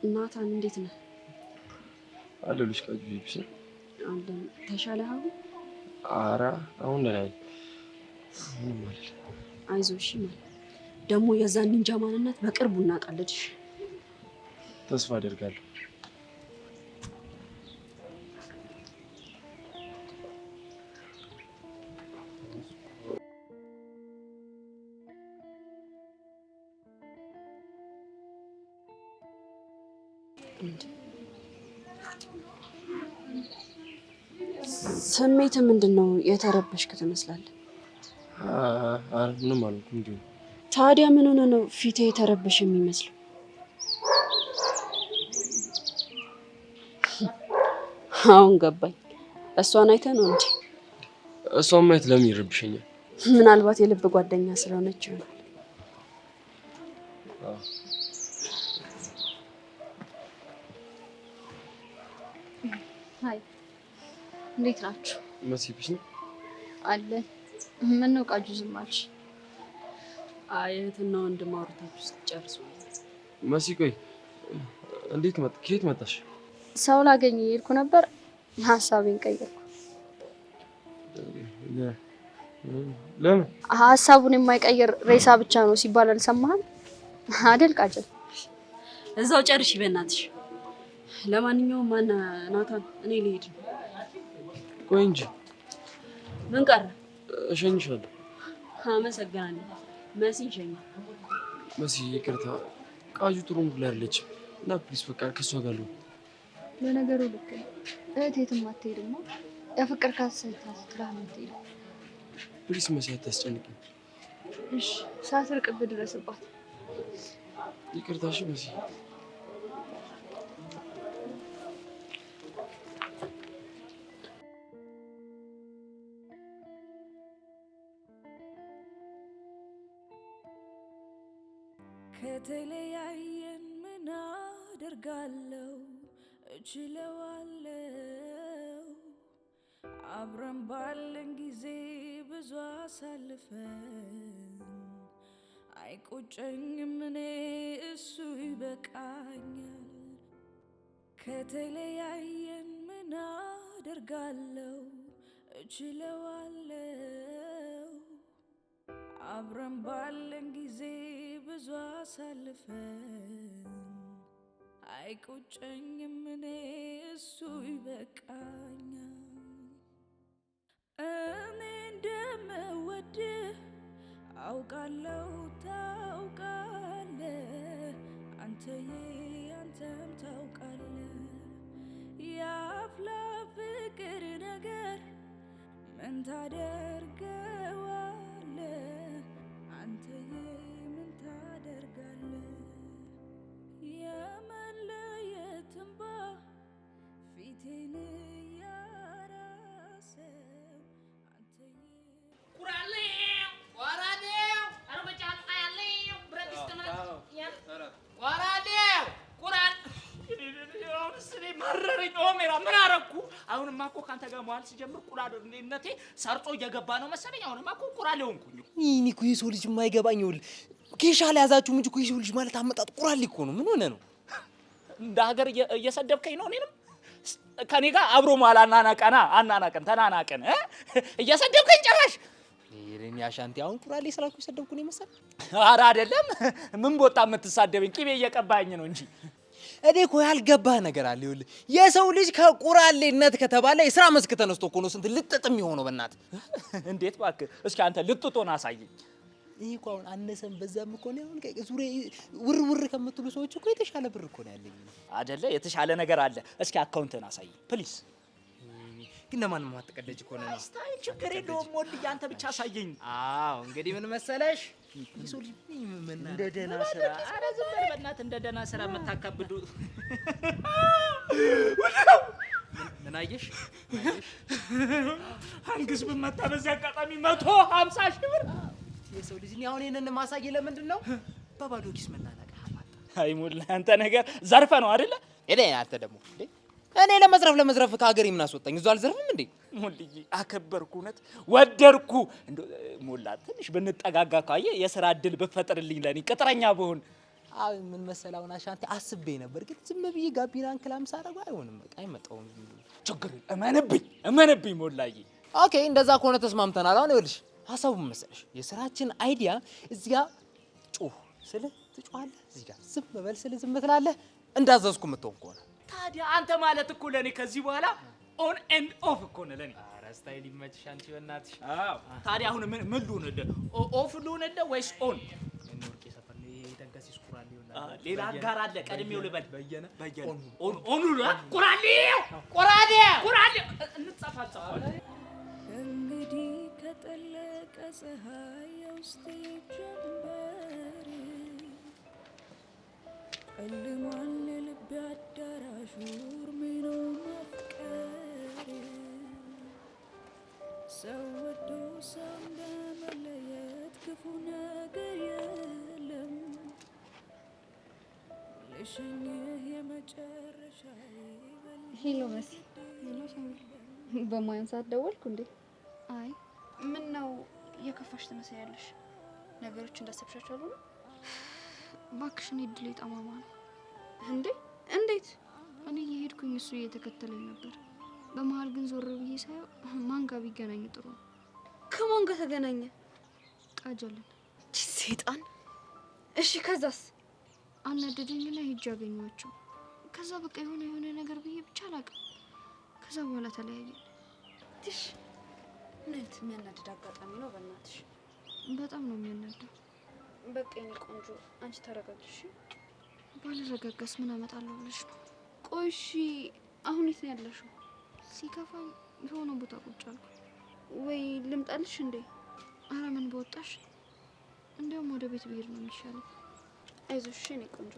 ናታን እንዴት ነህ? አለሁልሽ ቃጁ ይብስ አለን። ተሻለህ አሁን? ኧረ አሁን ላይ ምንም ማለት አይዞሽ ማለት ደግሞ የዛን ኒንጃ ማንነት በቅርቡ እናውቃለን። ተስፋ አደርጋለሁ። ስሜት ምንድነው? የተረበሽክ ትመስላለህ። ምንም አልኩ እንዴ። ታዲያ ምን ሆነ ነው ፊቴ የተረበሽ የሚመስለው? አሁን ገባኝ። እሷን አይተህ ነው እንዴ? እሷን ማየት ለምን ይረብሸኛል? ምናልባት የልብ ጓደኛ ስለሆነች ይሆናል። ሃይ እንዴት ናችሁ? መሲብሽ ነው አለ። ምን ነው ቃጁ ዝም አልሽ? እህትና ወንድም አውርታችሁ ስትጨርሱ መሲ ቆይ እንዴት ከየት መጣሽ? ሰው ላገኝ እየሄድኩ ነበር፣ ሀሳቤን ቀየርኩ። ለምን? ሀሳቡን የማይቀይር ሬሳ ብቻ ነው ሲባል አልሰማህም አይደል ቃጀል? እዛው ጨርሽ በእናትሽ። ለማንኛውም ማን ናታን፣ እኔ ልሄድ ነው። ቆይ እንጂ ምን ቀረ? እሸኝሻለሁ። አመሰግናለሁ። መሲን ሸኝ። መሲ ይቅርታ፣ ቃጁ ጥሩ ሙድ ላይ አይደለችም እና ፕሊስ በቃ ከሷ ጋር ልሁን። ለነገሩ ልክ ነው። እህት የትም አትሄድማ። የፍቅር ካሰይታ ስትላህ ነው የምትሄደው። ፕሊስ መሲ አታስጨንቅኝ። እሺ ሳትርቅብህ ድረስባት። ይቅርታሽ መሲ። ከተለያየን ምን አደርጋለሁ? እችለዋለሁ። አብረን ባለን ጊዜ ብዙ አሳልፈን አይቆጨኝም እኔ እሱ ይበቃኛል። ከተለያየን ምን አደርጋለሁ? እችለዋለሁ። አብረን ባለን ጊዜ ብዙ አሳልፈን አይቆጨኝም እኔ እሱ ይበቃኛል። እኔ እንደምወድህ አውቃለሁ ታውቃለህ፣ አንተዬ አንተም ታውቃለህ። የአፍላ ፍቅር ነገር ምን ታደርገዋለህ? አንተዬ ምን ታደርጋለህ? የመለየት እንባ ፊቴን ያራሰው አንተዬ ቁራሌው ወራዴው አርበጫት አያሌው ብረድስተና ወራዴው ቁራል አሁንስ እኔ መረረኝ። ኦሜራ ምን አረኩ? አሁንማ እኮ ካንተ ጋር መዋል ሲጀምር ቁራሌነቴ ሰርጾ እየገባ ነው መሰለኝ። አሁንማ እኮ ቁራሌ ሆንኩኝ። እኔ እኮ የሰው ልጅ የማይገባኝ ይኸውልህ፣ ኬሻ ላይ ያዛችሁ እንጂ እኮ የሰው ልጅ ማለት አመጣጥ ቁራሌ እኮ ነው። ምን ሆነ ነው? እንደ ሀገር እየሰደብከኝ ነው እኔንም ከኔ ጋር አብሮ መዋል አናናቀን ተናናቀን እየሰደብከኝ ጭራሽ። ይሄን ያሻንቲ አሁን ቁራሌ ስላልኩ የሰደብኩ ነው መሰል። ኧረ አይደለም። ምን ቦታ የምትሳደበኝ? ቅቤ እየቀባኝ ነው እንጂ እኔ እኮ ያልገባህ ነገር አለ። ይኸውልህ የሰው ልጅ ከቁራሌነት ከተባለ የሥራ መስክ ተነስቶ እኮ ነው ስንት ልጥጥ የሚሆነው። በእናትህ እንዴት እባክህ እስኪ አንተ ልጥጦን አሳየኝ። ይሄ እኮ አሁን አነሰም በዛም እኮ ነው። አሁን ዙሪያ ውር ከምትሉ ሰዎች እኮ የተሻለ ብር እኮ ነው ያለኝ አይደለ? የተሻለ ነገር አለ። እስኪ አካውንትን አሳየኝ ፕሊዝ። ግን ለማንም አትቀደጅ እኮ ነው። ስታይ ችግር የለውም ወልዬ፣ አንተ ብቻ አሳየኝ። አዎ እንግዲህ ምን መሰለሽ፣ የሰው ልጅ እንደ ደህና ስራ፣ ኧረ ዝም በል በእናትህ፣ እንደ ደህና ስራ የምታካብዱ ምን አየሽ? አንግስ ብመታ በዚህ አጋጣሚ 150 ሺህ ብር። የሰው ልጅ አሁን ይሄንን ማሳየ ለምንድን ነው? በባዶ ኪስ መናናቅ አማጣ። አይ ሙላ፣ አንተ ነገር ዘርፈ ነው አይደለ? አንተ ደግሞ እኔ ለመዝረፍ ከሀገር የምናስወጣኝ እዛው አልዘርፍም እንዴ? ሙልዬ አከበርኩ፣ እውነት ወደድኩ። እንደ ሙላ ትንሽ ብንጠጋጋ ካየ የሥራ እድል ብፈጥርልኝ ለኔ ቅጥረኛ ብሆን። ምን መሰላው አሻንቴ አስቤ ነበር ግን ዝም ብዬ ጋቢናን ክላም ሳደርገው አይሆንም በቃ አይመጣውም ችግር እመነብኝ ሞላዬ ኦኬ እንደዛ ከሆነ ተስማምተናል አሁን ይኸውልሽ ሐሳቡ ምን መሰለሽ የሥራችን አይዲያ እዚህ ጋር ጮህ ስለ ትጮሃለህ እዚህ ጋር ዝም በል ስለ ዝም ትላለህ እንዳዘዝኩ የምትሆን ከሆነ ታዲያ አንተ ማለት እኮ ለኔ ከዚህ በኋላ ኦን ኤንድ ኦፍ እኮ ነው ለኔ ስታይል ይመችሽ አንቺ በእናትሽ አዎ ታዲያ አሁን ምን ልሁንልህ ኦፍ ልሁንልህ ወይስ ኦን እንወርቄ ሰፈር ላይ ደንገስ ይስኩራል ይሆናል ሌላ ጋር አለ ቀድሜው ልበል በየነ ኦን ቁራሌ እንጻፋጻፋለን እንግዲህ ከጠለቀ ፀሐይ የውስጤ ጀንበር ጨልሟል ልቤ አዳራሹ እርሜ ነው ማፍቀር ሰው ወዶ ሰው እንደመለየት ክፉ ነገር የለም ልሸኝህ የመጨረሻ ሄሎ መሲ ሄሎ ሳምሪ በማያን ሰዓት ደወልኩ እንዴ አይ ምን ነው የከፋሽ ትመስያለሽ ነገሮች እንዳሰብሻቸው አሉ ባክሽን እድል ጠማማ ነው እንዴ እንዴት እኔ እየሄድኩኝ እሱ እየተከተለኝ ነበር በመሃል ግን ዞር ብዬ ሳየው ማን ጋር ቢገናኝ ጥሩ ነው ከማን ጋር ተገናኘ ቃጀልን ሰይጣን እሺ ከዛስ አናደደኝና ሂጅ አገኘኋቸው ከዛ በቃ የሆነ ነገር ብዬ ብቻ አላውቅም ከዛ በኋላ ተለያየን ትሽ ነት የሚያናድድ አጋጣሚ ነው በእናትሽ በጣም ነው የሚያናደው በቃ የኔ ቆንጆ አንቺ ተረጋግሽ ባልረጋጋስ ምን አመጣለሁ ብለሽ ነው ቆይ እሺ አሁን የት ነው ያለሽው ሲከፋኝ የሆነ ቦታ ቁጭ አልኩ ወይ ልምጣልሽ እንዴ ኧረ ምን በወጣሽ እንደውም ወደ ቤት ብሄድ ነው የሚሻለው አይዞሽ የኔ ቆንጆ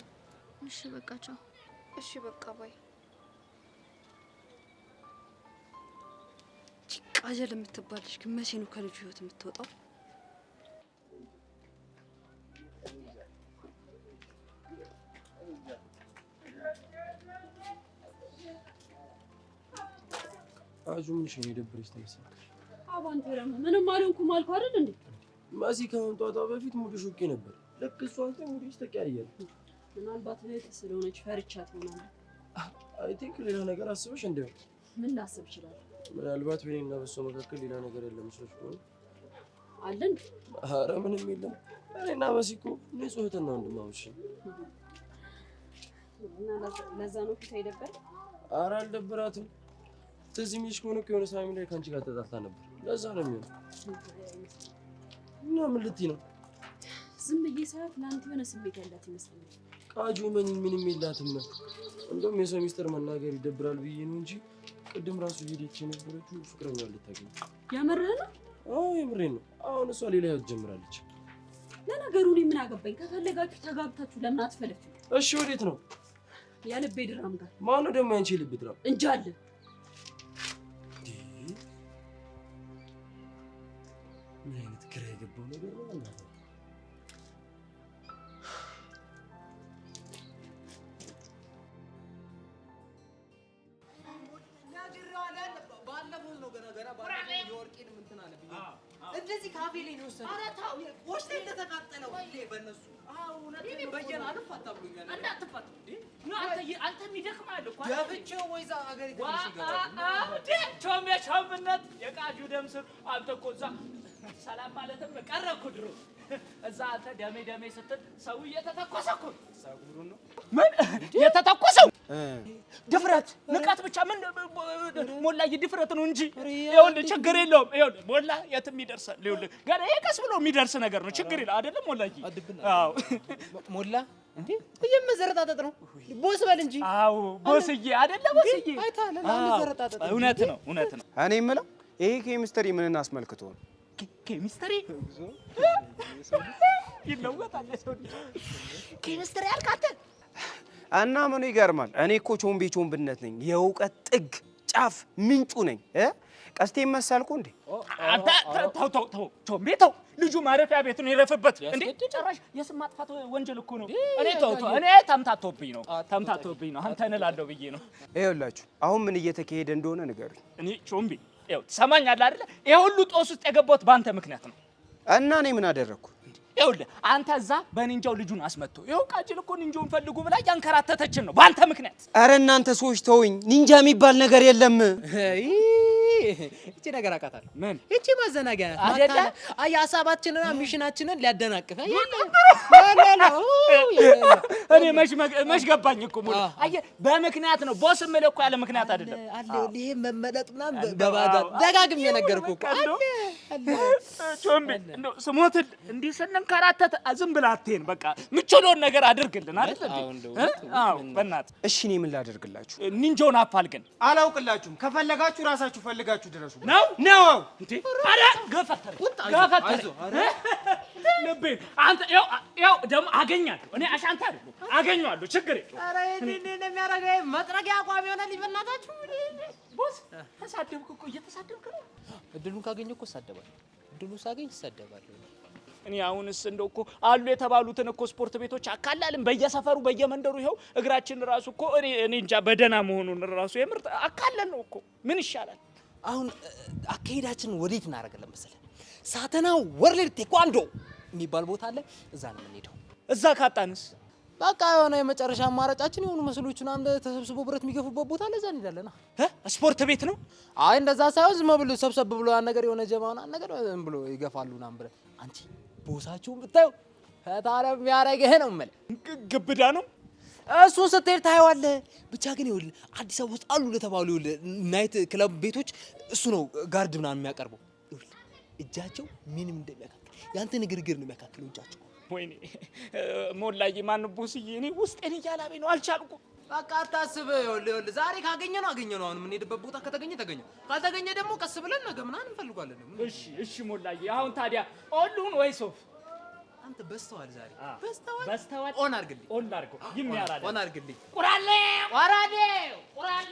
እሺ በቃ ቻው እሺ በቃ ባይ ቃጀል የምትባልሽ ግን መቼ ነው ከልጁ ህይወት የምትወጣው አጁ ምንሽ ነው የደበረሽ ተመሰለሽ አባንተ ደግሞ ምንም አልሆንኩም አልኩ አይደል እንዴ ማሲ ከመምጣቷ በፊት ሙድሽ ኦኬ ነበር ልክ እሷ አንተ ሙድሽ ተቀያየረ ምናልባት እህት ስለሆነች ፈርቻት ይሆናል አይ ቲንክ ሌላ ነገር አስበሽ እንደው ምን ላስብ ይችላል ምናልባት በእኔና በሷ መካከል ሌላ ነገር የለም መስሎሽ ነው አለን ኧረ ምንም የለም እኔና መሲ እኮ ንጹህ እህትና ወንድማማች እና ለዛ ነው ፊት አይደበር ኧረ አልደበራትም ትዝ የሚልሽ ከሆነ የሆነ ሳሚ ላይ ከአንቺ ጋር ተጣልታ ነበር ለዛ ነው የሚሆነው እና ምን ልትይ ነው ዝም ብዬ ሳያት ለአንተ የሆነ ስሜት ያላት ይመስለኛል ቃጁ ምንም የላትም እንደውም የሰው ሚስጥር መናገር ይደብራል ብዬ ነው እንጂ ቅድም ራሱ ሄደች የነበረችው ፍቅረኛ ልታገኝ ያመረህ ነው አዎ የምሬን ነው አሁን እሷ ሌላ ህይወት ጀምራለች ለነገሩ እኔ ምን አገባኝ ከፈለጋችሁ ተጋብታችሁ ለምን አትፈለግቱ እሺ ወዴት ነው የልቤ ድራም ጋር ማነው ደግሞ ያንቺ ልብ ድራም እንጂ አለ ምን አይነት ግራ የገባው ነገር ነው እናት እንደዚህ ካፌ ላይ ነው ወሰደ ኧረ ታው ወሽታ እንደተቃጠለው በእነሱ አዎ ነጥብ በየና አልፋታ ብሎኛል እንዳትፋታ ነው አንተ የሚደክማል እኮ ደብቼው ወይዛ ሀገር ይተንሽ ይገባል ቾምነት የቃጁ ደም ስር አንተ እኮ እዛ ሰላም ማለትም ቀረ እኮ ድሮ እዛ አንተ ደሜ ስትል ሰው እየተተኮሰ እኮ ሳጉሩ ነው ምን የተተኮሰው ድፍረት ንቃት ብቻ ምን ሞላ ድፍረት ነው እንጂ ይኸውልህ ችግር የለውም ይኸውልህ ሞላ የትም ይደርሳል ይኸውልህ ገና የቀስ ብሎ የሚደርስ ነገር ነው ችግር የለም አይደለም ሞላዬ አዎ ሞላ እንዴ የምዘረጣጠጥ ነው ቦስ በል እንጂ አዎ ቦስዬ አይደለም ቦስዬ አይታለ ለምዘረጣጠጥ እውነት ነው እኔ የምለው ይሄ ኬሚስትሪ ምንን አስመልክቶ ነው ኬሚስትሪ ይለወጣል ሰው ኬሚስትሪ አልካተ እና ምን ይገርማል እኔ እኮ ቾምቤነት ነኝ የእውቀት ጥግ ጫፍ ምንጩ ነኝ ቀስቴ መሰልኩ እንዴ አንተ ተው ቾምቤው ልጁ ማረፊያ ቤቱን ይረፍበት እንዴ ጭራሽ የስም ማጥፋት ወንጀል እኮ ነው እኔ እኔ ተምታቶብኝ ነው አንተ እንላለሁ ብዬ ነው ይኸውላችሁ አሁን ምን እየተካሄደ እንደሆነ ንገሩኝ እኔ ቾምቤ ይኸው ትሰማኛለህ አይደለ ይሄ ሁሉ ጦስ ውስጥ የገባሁት ባንተ ምክንያት ነው እና እኔ ምን አደረኩ ይኸውልህ አንተ እዛ በኒንጃው ልጁን አስመጥቶ ይኸው ቃጭል እኮ ኒንጃውን ፈልጉ ብላ ያንከራተተችን ነው በአንተ ምክንያት። ኧረ እናንተ ሰዎች ተውኝ፣ ኒንጃ የሚባል ነገር የለም። እቺ ነገር አውቃታለሁ። ምን እቺ ማዘናጊያ አይደለ? አይ ሐሳባችንና ሚሽናችንን ሊያደናቅፍ እኔ መሽ ገባኝ እኮ ሙሉ አየህ፣ በምክንያት ነው ቦስ የምልህ እኮ ያለ ምክንያት አይደለም። አለ ይሄ መመለጥ ምናምን በባዳ ደጋግሜ ነገርኩህ እኮ አለ ቾምቢ እንደው ስሞትል እንዲህ ስንንከራተት ዝም ብለህ አትሄን። በቃ ምቾለውን ነገር አድርግልን አይደል እንዴ? አዎ በእናትህ። እሺ እኔ ምን ላደርግላችሁ? ኒንጃውን አፋልገን አላውቅላችሁም። ከፈለጋችሁ ራሳችሁ ፈልጋችሁ ድረሱ። ነው ነው እንዴ? አረ ገፈተር ልቤን አንተ ያው ደግሞ አገኛለሁ እኔ አሻንታ አይደለም አገኛለሁ። ችግር የለውም። አረ እኔ የሚያረጋይ መጥረጊያ አቋም ይሆናል። ይበናታችሁ ቦስ ተሳደብኩ እኮ እየተሳደብክ ነው። እድሉን ካገኘሁ እኮ እሳደባለሁ። እድሉን ሳገኝ እሳደባለሁ። እኔ አሁንስ እንደው እኮ አሉ የተባሉትን እኮ ስፖርት ቤቶች አካላልን በየሰፈሩ በየመንደሩ ይኸው እግራችን ራሱ እኮ እኔ እንጃ በደና መሆኑን ራሱ የምርጥ አካለን ነው እኮ። ምን ይሻላል አሁን? አካሄዳችንን ወዴት እናደርጋለን መሰለህ? ሳተና ወርልድ ቴኳንዶ የሚባል ቦታ አለ። እዛ ነው የምንሄደው። እዛ ካጣንስ በቃ የሆነ የመጨረሻ አማራጫችን የሆኑ መስሎቹን አንድ ተሰብስቦ ብረት የሚገፉበት ቦታ አለ። እዛ እንሄዳለን። ስፖርት ቤት ነው? አይ እንደዛ ሳይሆን ዝም ብሎ ሰብሰብ ብሎ ያን ነገር የሆነ ጀማውና ነገር ዝም ብሎ ይገፋሉ ምናምን ብለህ አንቺ ቦሳችሁን ብታዩ ፈታለም የሚያደርግህ ነው የምልህ። ግብዳ ነው እሱን ስትሄድ ታየዋለህ። ብቻ ግን ይኸውልህ አዲስ አበባ ውስጥ አሉ ለተባሉ ይኸውልህ ናይት ክለብ ቤቶች እሱ ነው ጋርድ ምናምን የሚያቀርበው። ይኸውልህ እጃቸው ምንም እንደሚያካክል ያንተ ንግግር ነው የሚያካክለው እጃቸው። ወይኔ ሞላዬ ማን ቦስዬ፣ እኔ ውስጤን እያላበኝ ነው አልቻልኩም። በቃ አታስብ። ይኸውልህ ዛሬ ካገኘ ነው አገኘ ነው። አሁን የምንሄድበት ቦታ ከተገኘ ተገኘ፣ ካልተገኘ ደግሞ ቀስ ብለን ነገ ምናምን እንፈልጓለን። እሺ ሞላዬ፣ አሁን ታዲያ ኦሉን ወይ ሶፍ አንተ በስተዋል ዛሬ በስተዋል። ኦን አድርግልኝ፣ ኦን አድርገው ይሚያራለ ኦን አድርግልኝ። ቁራሌ ወራዴ ቁራሌ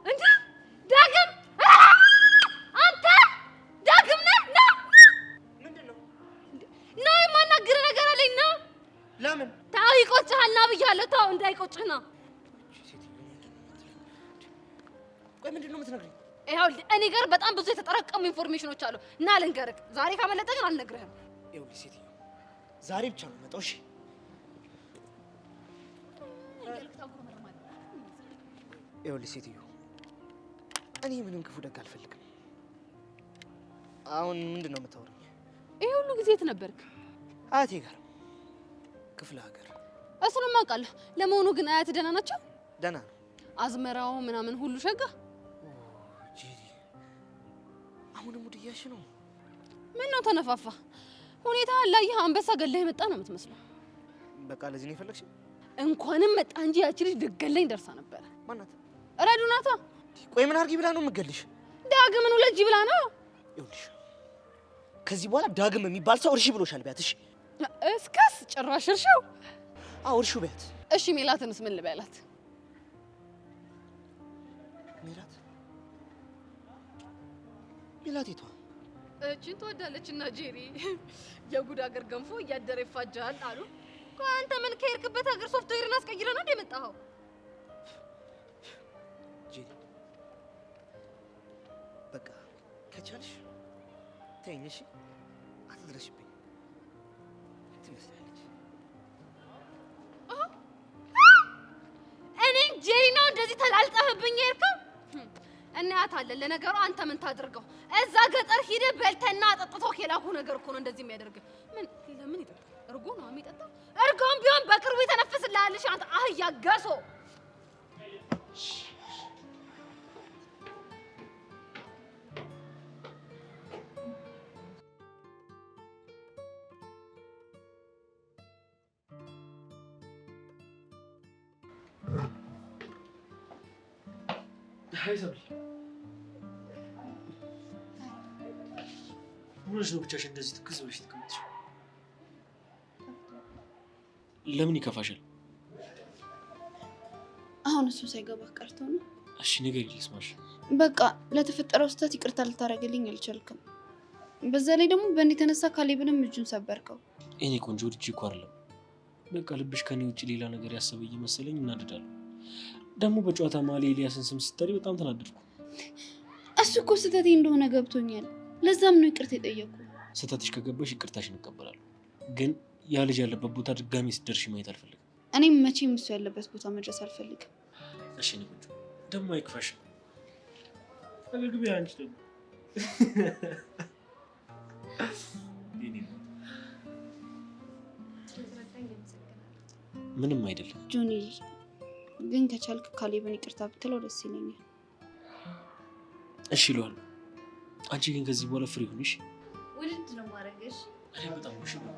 እንዴ ዳግም አንተ ዳግም ነህ? ምንድነው? ና የማናግር ነገር አለኝ። ና። ለምን? ታው ይቆጭሃል። ና ብያለሁ። ታው እንዳይቆጭህ ና። ቆይ ምንድነው የምትነግሪኝ? ይኸውልህ እኔ ጋር በጣም ብዙ የተጠራቀሙ ኢንፎርሜሽኖች አሉ። ና ልንገርህ። ዛሬ ካመለጠ ግን አልነግርህም። ይኸውልሽ ሴትዮ ዛሬ ብቻ ነው የምመጣው። እሺ ይኸውልሽ ሴትዮ እኔ ምንም ክፉ ደግ አልፈልግም። አሁን ምንድነው የምታወሪኝ? ይሄ ሁሉ ጊዜ የት ነበርክ? አያቴ ጋር ክፍለ ሀገር። እሱንም አውቃለሁ። ለመሆኑ ግን አያት ደህና ናቸው? ደህና ነው። አዝመራው ምናምን ሁሉ ሸጋ? ጂዲ አሁንም ሙድ እያልሽ ነው? ምን ነው ተነፋፋ? ሁኔታ አላየህ። አንበሳ ገለህ የመጣ ነው የምትመስለው። በቃ ለዚህ ነው የፈለግሽ? እንኳንም መጣ እንጂ ያቺ ልጅ ልትገለኝ ደርሳ ነበረ። ማናት? ረዱ ናታ። ቆይ ምን አድርጊ ብላ ነው የምትገልሽ? ዳግምን ሁለት ጂ ብላ ነው። ይኸውልሽ ከዚህ በኋላ ዳግም የሚባል ሰው እርሺ ብሎሻል። ቢያት። እሺ እስከስ ጭራሽ እርሺው? አዎ እርሺው ቢያት። እሺ ሜላትንስ ምን ልበላት? ሜላቴቷ እቺን ትወዳለች እና ጄሪ የጉድ ሀገር ገንፎ እያደረ ይፋጃል አሉ። አንተ ምን ከሄድክበት ሀገር ሶፍትዌርን አስቀይረህ ነው የመጣኸው? ጄሪ በቃ ከቻልሽ ተይኝ። እሺ አትድረሽብኝ። ትመስላለች እኔ ጄሪ ነው እንደዚህ ተላልጠህብኝ የሄድከው? እናያታለን። ለነገሩ አንተ ምን ታድርገው? እዛ ገጠር ሂደህ በልተና አጠጥተው የላኩ ነገር እኮ ነው እንደዚህ የሚያደርግህ። ምን ለምን ይጠጣል? እርጎ ነው የሚጠጣው። እርጎም ቢሆን በቅርቡ ይተነፍስልሃል። አንተ አህያ ገሶ። አይ ሰብሊ ምንሽ ነው ብቻሽ እንደዚህ ትክዝ ብለሽ ተቀመጥሽ? ለምን ይከፋሻል? አሁን እሱ ሳይገባ ቀርቶ ነው። እሺ ንገሪኝ ልስማሽ። በቃ ለተፈጠረው ስህተት ይቅርታ ልታደርግልኝ አልቻልክም። በዛ ላይ ደግሞ በእኔ የተነሳ ካሌብንም እጁን ሰበርከው። እኔ ቆንጆ ልጅ እኮ አይደለም። በቃ ልብሽ ከኔ ውጭ ሌላ ነገር ያሰበ እየመሰለኝ እናደዳለሁ። ደግሞ በጨዋታ መሀል ኤልያስን ስም ስትጠሪ በጣም ተናደድኩ። እሱ እኮ ስህተቴ እንደሆነ ገብቶኛል። ለዛም ነው ይቅርታ የጠየቅኩ። ስህተትሽ ከገባሽ ይቅርታሽን እቀበላለሁ። ግን ያ ልጅ ያለበት ቦታ ድጋሚ ስትደርሺ ማየት አልፈልግም። እኔም መቼም እሱ ያለበት ቦታ መድረስ አልፈልግም። እሺ ንቁጭ ደግሞ አይክፋሽ። አገልግቢ አንቺ ደግሞ ምንም አይደለም ጆኒ፣ ግን ከቻልክ ካሌብን ይቅርታ ብትለው ደስ ይለኛል። እሺ ይለዋል። አንቺ ግን ከዚህ በኋላ ፍሪ ሁንሽ። ውድድ ነው ማረግሽ። እኔ በጣም ወሽ ነው።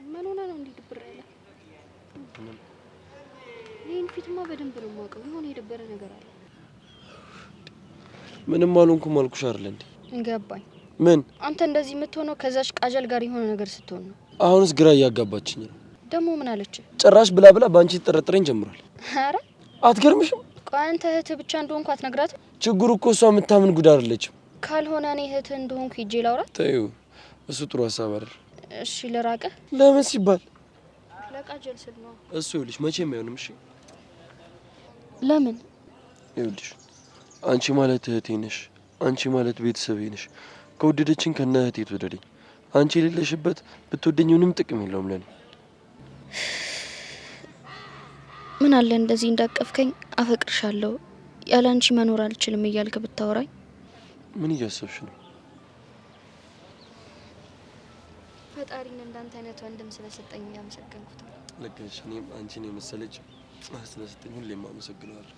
ምን ሆነ ነው እንዲህ ድብር ያለ? ይህን ፊትማ በደንብ ነው የማውቀው። የሆነ የደበረ ነገር አለ። ምንም አልሆንኩም አልኩሽ አይደል እንዴ? ገባኝ። ምን? አንተ እንደዚህ የምትሆነው ከዛች ቃጀል ጋር የሆነ ነገር ስትሆን ነው። አሁንስ ግራ እያጋባችኝ ነው። ደግሞ ምን አለች? ጭራሽ ብላ ብላ ባንቺ ተጠረጥረኝ ጀምሯል። ኧረ አትገርምሽም? ቆይ አንተ እህትህ ብቻ እንደሆንኩ አትነግራትም? ችግሩ እኮ እሷ የምታምን ጉድ አይደለችም። ካልሆነ እኔ እህትህ እንደሆንኩ ሂጄ ላውራት። ተይው፣ እሱ ጥሩ ሀሳብ አይደል። እሺ ልራቀ? ለምን ሲባል? ለቃጀል ስል ነው። እሱ ይኸውልሽ መቼም አይሆንም። እሺ ለምን? ይኸውልሽ አንቺ ማለት እህቴ ነሽ። አንቺ ማለት ቤተሰቤ ነሽ። ከወደደችን ከነ እህቴ ትወደደኝ። አንቺ የሌለሽበት ብትወደኝ ምንም ጥቅም የለውም ለኔ። ምን አለ እንደዚህ እንዳቀፍከኝ አፈቅርሻለሁ፣ ያለ አንቺ መኖር አልችልም እያልክ ብታወራኝ። ምን እያሰብሽ ነው? ፈጣሪን እንዳንተ አይነት ወንድም ስለሰጠኝ ያመሰገንኩት ነው። ልክ ነሽ። እኔም አንቺን የመሰለች ስለሰጠኝ ሁሌም አመሰግነዋለሁ።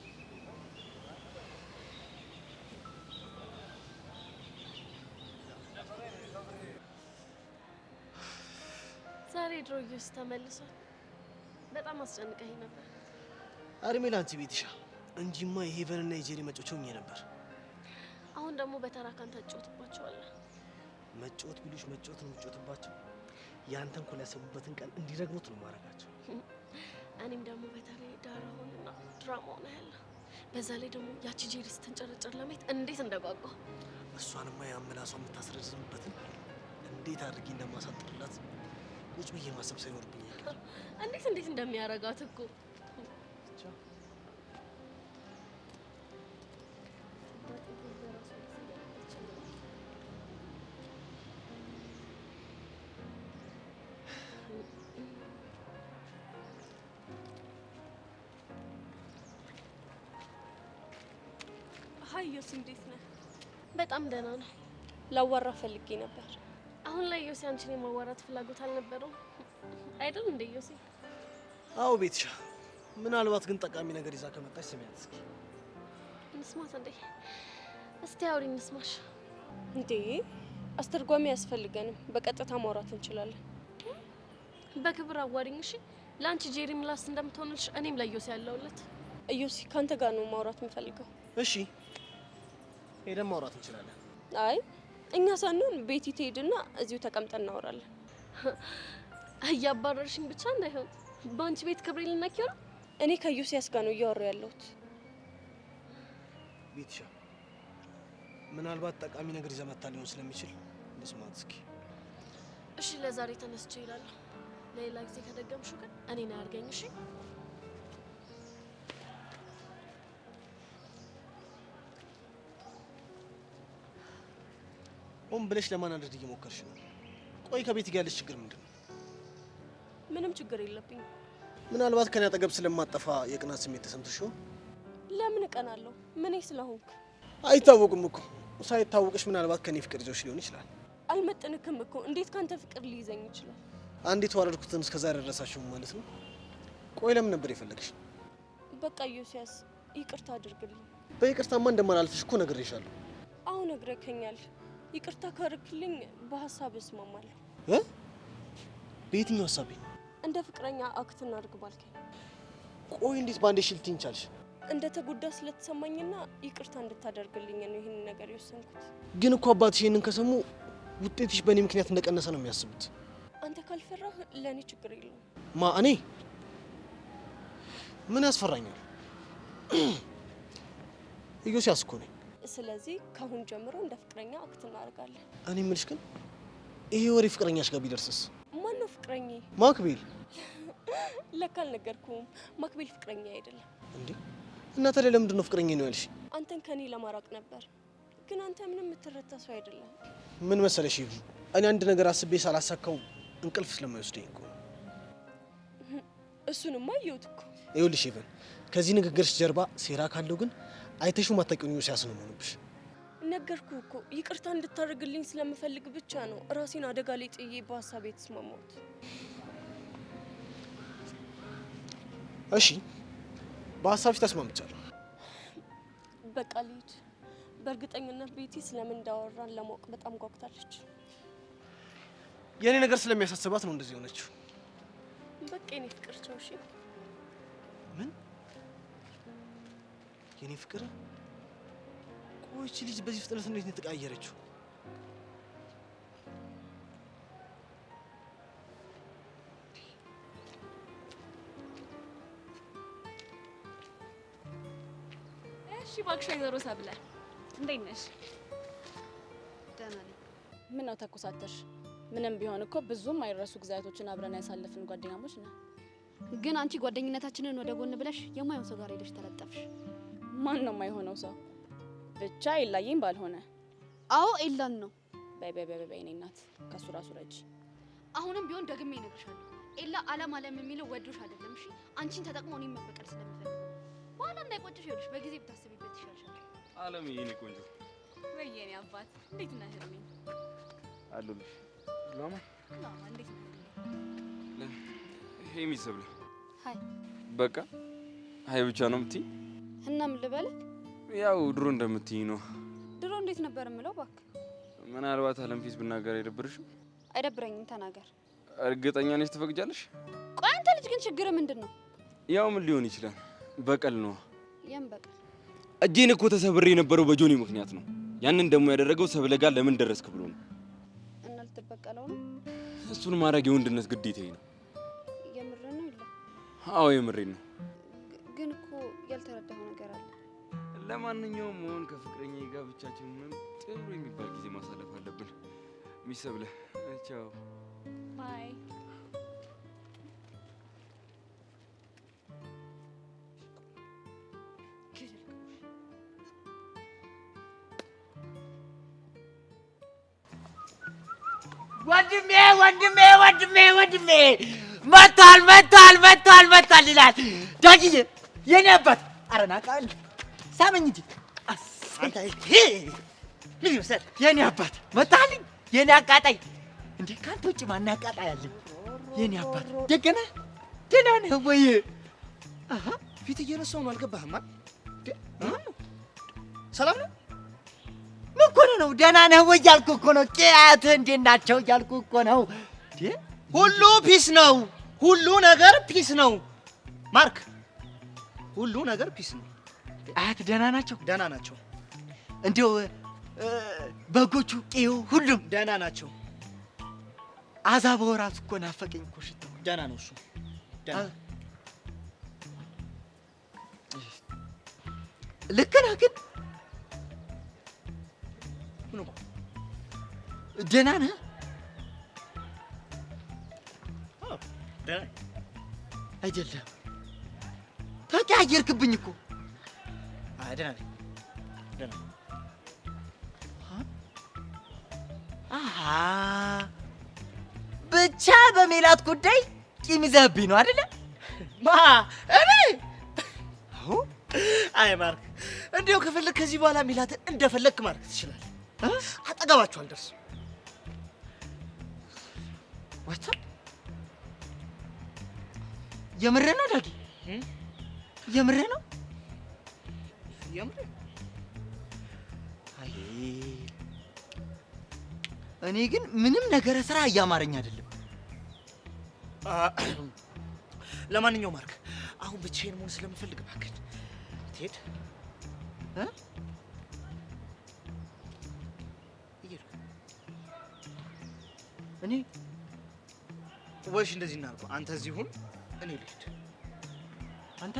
ዛሬ ድሮጊስ ተመልሷል። በጣም አስጨንቀኝ ነበር። አርሜላ አንቺ ቤትሻ እንጂማ የሄቨን እና የጄሪ መጮቾኝ ነበር። አሁን ደግሞ በተራ ካንተ ጫወትባቸዋለህ። መጮት ቢሉሽ መጮት ነው የምጮትባቸው። ያንተን ኮል ያሰቡበትን ቀን እንዲረግሙት ነው ማረጋቸው። እኔም ደግሞ በተለይ ዳራ ሆነና ድራማ ሆነ ያለ። በዛ ላይ ደግሞ ያቺ ጄሪ ስትንጨረጨር ለማየት እንዴት እንደጓጓ። እሷንማ ያመላሷ የምታስረዝምበትን እንዴት አድርጌ እንደማሳጥርላት ቁጭ ብዬ ማሰብ ሳይኖርብኝ እንዴት እንደሚያረጋት እኮ። ሀዩስ እንዴት ነህ? በጣም ደህና ነው። ላዋራ ፈልጌ ነበር። አሁን ላይ ዮሲ አንቺን የማዋራት ፍላጎት አልነበረው አይደል እንዴ ዮሲ? አዎ ቤትሻ፣ ምናልባት ግን ጠቃሚ ነገር ይዛ ከመጣች ስሚያት እስኪ። እንስማት እንዴ? እስቲ አውሪ እንስማሽ። እንዴ አስተርጓሚ ያስፈልገንም፣ በቀጥታ ማውራት እንችላለን። በክብር አዋሪኝ እሺ። ለአንቺ ጄሪ ምላስ እንደምትሆንልሽ እኔም ለዮሲ ያለውለት። ዮሲ ካንተ ጋር ነው ማውራት የምፈልገው። እሺ ሄደን ማውራት እንችላለን። አይ እኛ ሳንሆን ቤቲ ትሄድና እዚሁ ተቀምጠን እናወራለን። እያባረርሽኝ ብቻ እንዳይሆን በአንቺ ቤት ክብሬ ልነኪው ነው። እኔ ከዮሲያስ ጋር ነው እያወራሁ ያለሁት። ቤትሻ ምናልባት ጠቃሚ ነገር ይዘህ መታ ሊሆን ስለሚችል ልስማት እስኪ። እሺ ለዛሬ ተነስቼ እላለሁ። ለሌላ ጊዜ ከደገምሽው ግን እኔን አያርገኝ እሺ። ሆን ብለሽ ለማናደድ እየሞከርሽ ነው። ቆይ ከቤት ጋር ያለሽ ችግር ምንድን ነው? ምንም ችግር የለብኝም። ምናልባት ከኔ አጠገብ ስለማጠፋ የቅናት ስሜት ተሰምቶሽ ይሆን? ለምን እቀናለሁ? ምን ስለሆንኩ? አይታወቅም እኮ ሳይታወቅሽ ምናልባት ከኔ ፍቅር ይዞሽ ሊሆን ይችላል። አልመጥንክም እኮ እንዴት ካንተ ፍቅር ሊይዘኝ ይችላል? አንዲት ዋረድኩትን እስከዛሬ ደረሳችሁ ማለት ነው። ቆይ ለምን ነበር የፈለግሽ? በቃ ዮሲያስ ይቅርታ አድርግልኝ። በይቅርታማ እንደማላልፍሽ እኮ ነግሬሻለሁ። አሁን ነግረከኛል። ይቅርታ ካርክልኝ በሀሳብ እስማማለሁ። በየትኛው ሀሳቤ? እንደ ፍቅረኛ አክት እናድርግ ባልከኝ። ቆይ እንዴት ባንዴ ሽልትኝ ቻልሽ? እንደ ተጎዳ ስለተሰማኝና ይቅርታ እንድታደርግልኝ ነው ይህንን ነገር የወሰንኩት። ግን እኮ አባትሽ ይህንን ከሰሙ ውጤትሽ በእኔ ምክንያት እንደቀነሰ ነው የሚያስቡት። አንተ ካልፈራህ ለእኔ ችግር የለውም። ማ እኔ ምን ያስፈራኛል? ኢዮስያስ እኮ ነኝ። ስለዚህ ካሁን ጀምሮ እንደ ፍቅረኛ አክት እናደርጋለን። እኔ የምልሽ ግን ይሄ ወሬ ፍቅረኛሽ ጋር ቢደርስስ? ማን ነው ፍቅረኛዬ? ማክቤል። ለካ አልነገርኩም። ማክቤል ፍቅረኛ አይደለም እንዴ? እና ታዲያ ለምንድን ነው ፍቅረኛ ነው ያልሽ? አንተን ከኔ ለማራቅ ነበር። ግን አንተ ምንም የምትረታ ሰው አይደለም። ምን መሰለሽ ይሁ እኔ አንድ ነገር አስቤ ሳላሳካው እንቅልፍ ስለማይወስደኝ እኮ። እሱንማ አየሁት እኮ። ይኸውልሽ ኢቨን ከዚህ ንግግርሽ ጀርባ ሴራ ካለው ግን አይተሽው ማታውቂውን ኢዮስያስ ነው የምሆንብሽ። ነገርኩ እኮ ይቅርታ እንድታደርግልኝ ስለምፈልግ ብቻ ነው ራሴን አደጋ ላይ ጥዬ በሀሳቤ የተስማማሁት። እሺ በሀሳብሽ ተስማምቻለሁ። በቃ ልሂድ። በእርግጠኝነት ቤቲ ስለምን እንዳወራን ለማወቅ በጣም ጓጉታለች። የኔ ነገር ስለሚያሳስባት ነው እንደዚህ ሆነችው። በቃ የኔ ፍቅር ቻው። እሺ ምን የኔ ፍቅር? ቆይ እቺ ልጅ በዚህ ፍጥነት እንዴት ነው የተቀያየረችው? እሺ እባክሽ ወይዘሮ ሰብለ እንዴት ነሽ? ደህና ነኝ። ምን ነው ተኮሳተርሽ? ምንም ቢሆን እኮ ብዙም አይረሱ ጊዜያቶችን አብረን ያሳለፍን ጓደኛሞች ነን። ግን አንቺ ጓደኝነታችንን ወደ ጎን ብለሽ የማይሆን ሰው ጋር ሄደሽ ተለጠፍሽ። ማን ነው የማይሆነው ሰው? ብቻ ይላየኝ ባልሆነ። አዎ ኤላን ነው። በይ በይ በይ በይ እኔ እናት ከሱ ራሱ ረጂ። አሁንም ቢሆን ደግሜ እነግርሻለሁ፣ ኤላ አለም የሚለው ወዶሽ አይደለም። እሺ አንቺን ተጠቅሞ እኔን መበቀል ስለሚፈልግ በኋላ እንዳይቆጭሽ ይኸውልሽ በጊዜ ብታስቢበት ይሻልሻል። አለም የኔ ቆንጆ። ወይ የኔ አባት እንዴት ነህ? ህርሜ አሉልሽ። ላማ ላማ እንዴት ነህ? ሄሚ ሰብለ ሃይ። በቃ ሃይ ብቻ ነው የምትይ? እና ምን ልበልህ? ያው ድሮ እንደምትይ ነው። ድሮ እንዴት ነበር የምለው? እባክህ ምናልባት አለም ፊት ብናገር አይደብርሽም? አይደብረኝም፣ ተናገር። እርግጠኛ ነሽ ትፈቅጃለሽ? ቆይ አንተ ልጅ ግን ችግር ምንድን ነው? ያው ምን ሊሆን ይችላል? በቀል ነው። የም በቀል? እጄን እኮ ተሰብሬ የነበረው በጆኒ ምክንያት ነው። ያንን ደግሞ ያደረገው ሰብለ ጋር ለምን ደረስክ ብሎ ነው። እና ልትበቀለው ነው? እሱን ማድረግ የወንድነት ግዴታዬ ነው። የምርህን ነው? ይላ አዎ የምሬን ነው። ግን እኮ ያልተረዳኸው ነገር አለ። ለማንኛውም መሆን ከፍቅረኛዬ ጋር ብቻችን ምን ጥሩ የሚባል ጊዜ ማሳለፍ አለብን። ሚስ ሰብለ ቻው ባይ። ወንድሜ መጥቷል ይላል ዳጊዬ፣ የኔ አባት። ኧረ ናቃል ሳመኝ እንጂ አሰንታይ ምን ይመስል የኔ አባት መጣልኝ። የኔ አቃጣይ እንዴ ካንተ ውጭ ማን አቃጣይ አለኝ? የኔ አባት ደገና ደህና ነህ ወይ? አሃ ፊት እየነሳው ነው። አልገባህም አይደል? ሰላም ነው? ምን ኮነ ነው? ደህና ነህ ወይ ያልኩህ እኮ ነው። ቄያትህ እንዴት ናቸው ያልኩህ እኮ ነው። ሁሉ ፒስ ነው። ሁሉ ነገር ፒስ ነው ማርክ፣ ሁሉ ነገር ፒስ ነው። አያት ደህና ናቸው? ደህና ናቸው። እንዴው በጎቹ ቄው ሁሉም ደህና ናቸው። አዛባው ራሱ እኮ ናፈቀኝ እኮ ሽታው። ደህና ነው እሱ ደህና። ልክ ነህ ግን ደህና ነህ? ደህና አይደለም ተቀያየርክብኝ እኮ። አይ ደህና ነኝ ደህና። አሃ ብቻ በሜላት ጉዳይ ቂም ይዘህብኝ ነው አይደለ? ማ እኔ? አይ ማርክ፣ እንዲያው ከፈለክ ከዚህ በኋላ ሜላትን እንደፈለክ ማርክ ትችላለህ። አጠገባችሁ አልደርስም። ወጣ የምርህ ነው ዳጊ? የምርህ ነው? የምርህ? አይ እኔ ግን ምንም ነገረ ስራ እያማረኝ አይደለም። ለማንኛውም ማርክ፣ አሁን ብቻዬን መሆን ስለምፈልግ እባክህ ትሄድ እኔ ወይስ እንደዚህ እናድርገው? አንተ እዚህ ሁን፣ እኔ ልሂድ። አንተ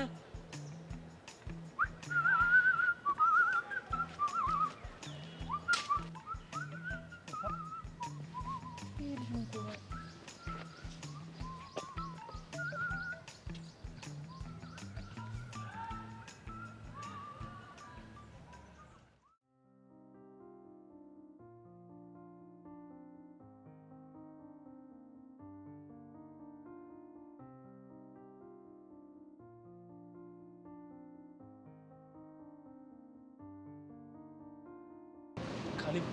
ካሌብ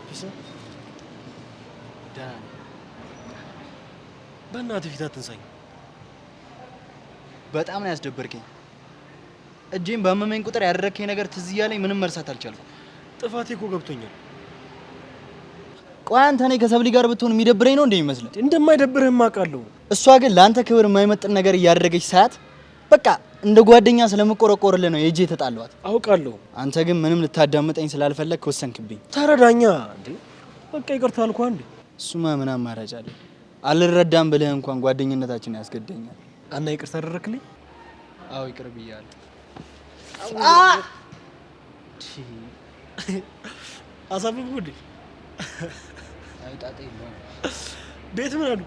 ፒስ ነው? ደህና ነኝ። በእናትህ ፊት አትንሳኝ። በጣም ነው ያስደበርከኝ። እጄን በመመኝ ቁጥር ያደረከኝ ነገር ትዝ እያለኝ ምንም መርሳት አልቻልኩም። ጥፋቴ እኮ ገብቶኛል። ቆይ አንተ እኔ ከሰብሊ ጋር ብትሆን የሚደብረኝ ነው እንዴ ይመስልህ? እንደማይደብርህም አውቃለሁ። እሷ ግን ለአንተ ክብር የማይመጥን ነገር እያደረገች ሳያት በቃ እንደ ጓደኛ ስለምቆረቆርልህ ነው የእጄ ተጣሏት። አውቃለሁ። አንተ ግን ምንም ልታዳምጠኝ ስላልፈለግ ወሰንክብኝ። ተረዳኛ እንዴ። በቃ ይቅርታ አልኩህ እንዴ። እሱማ ምን አማራጭ አለ? አልረዳም ብለህ እንኳን ጓደኝነታችን ያስገደኛል። እና ይቅርታ አደረክልኝ? አዎ ይቅር ብያለሁ። አሳብብኩ እንዴ? አይጣጤ ነው። ቤት ምን አሉ?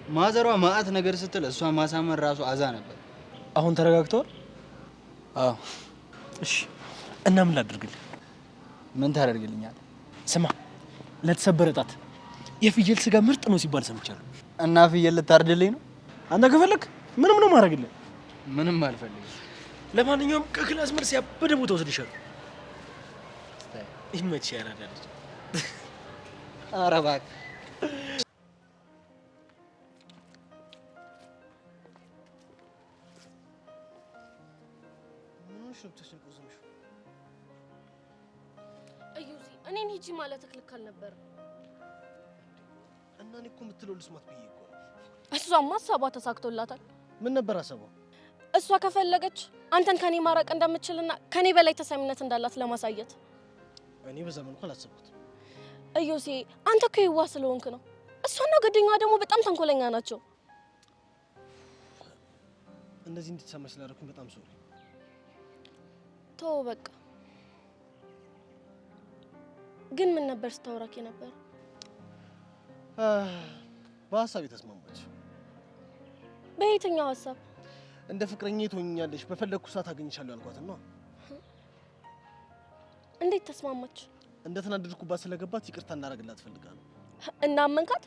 ማዘሯ ማአት ነገር ስትል እሷ ማሳመን ራሱ አዛ ነበር። አሁን ተረጋግተዋል? አዎ። እሺ እና ምን ላድርግልህ? ምን ታደርግልኛለህ? ስማ፣ ለተሰበረ ጣት የፍየል ስጋ ምርጥ ነው ሲባል ሰምቻለሁ። እና ፍየል ልታርድልኝ ነው? አንተ ከፈለክ ምንም ነው ማድረግልህ። ምንም አልፈልግም። ለማንኛውም ከክላስ መልስ ያበደ ቦታ ወስድሻለሁ። ይመችሽ ያራዳለች። ኧረ እባክህ እዩዚ እኔን ሂጂ ማለት ልክ አልነበረም። እና እኔ እኮ የምትለው ልስማት ብዬ እኮ ነው። እሷማ ሀሳቧ ተሳክቶላታል። ምን ነበር ሀሳቧ? እሷ ከፈለገች አንተን ከኔ ማራቅ እንደምትችልና ከኔ በላይ ተሰሚነት እንዳላት ለማሳየት። እኔ በዛ መልኩ አላሰብኩት። እዩሲ አንተ እኮ የዋህ ስለሆንክ ነው። እሷና ጓደኛዋ ደግሞ በጣም ተንኮለኛ ናቸው። እንደዚህ እንድትሰማሽ ስላደረኩኝ በጣም ሶሪ። ተው በቃ። ግን ምን ነበር ስታወራክ ነበር? በሀሳብ ተስማማች። በየትኛው ሀሳብ? እንደ ፍቅረኛ ትሆኛለሽ፣ በፈለግኩ ሰዓት አገኝሻለሁ ያልኳት ነው። እንዴት ተስማማች? እንደ ተናደድኩባት ስለገባት ይቅርታ እናደርግላት ፈልጋለሁ። እና አመንካት?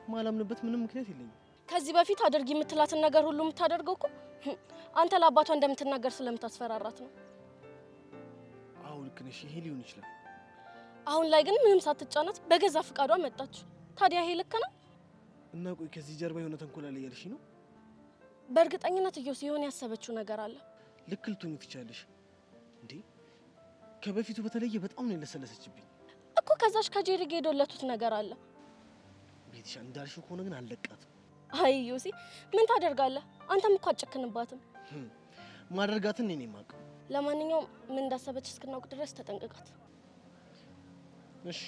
ማላምንበት ምንም ምክንያት የለኝም። ከዚህ በፊት አድርጊ የምትላትን ነገር ሁሉ የምታደርገው እኮ አንተ ለአባቷ እንደምትናገር ስለምታስፈራራት ነው። አዎ ልክ ነሽ፣ ይሄ ሊሆን ይችላል። አሁን ላይ ግን ምንም ሳትጫናት በገዛ ፍቃዷ መጣች። ታዲያ ይሄ ልክ ነው? እና ቆይ ከዚህ ጀርባ የሆነ ተንኮል አለ እያልሽ ነው? በእርግጠኝነት እየው ሲሆን ያሰበችው ነገር አለ። ልክ ልትሆኚ ትችያለሽ። እንዴ ከበፊቱ በተለየ በጣም ነው የለሰለሰችብኝ እኮ። ከዛሽ ከጄሪ ጋር የዶለቱት ነገር አለ። ቤትሻ እንዳልሽው ከሆነ ግን አልለቃትም። አይ ዮሲ ምን ታደርጋለህ? አንተም እኮ አጨክንባትም። ማደርጋትን እኔ የማውቀው። ለማንኛውም ምን እንዳሰበች እስክናውቅ ድረስ ተጠንቅቃት። እሺ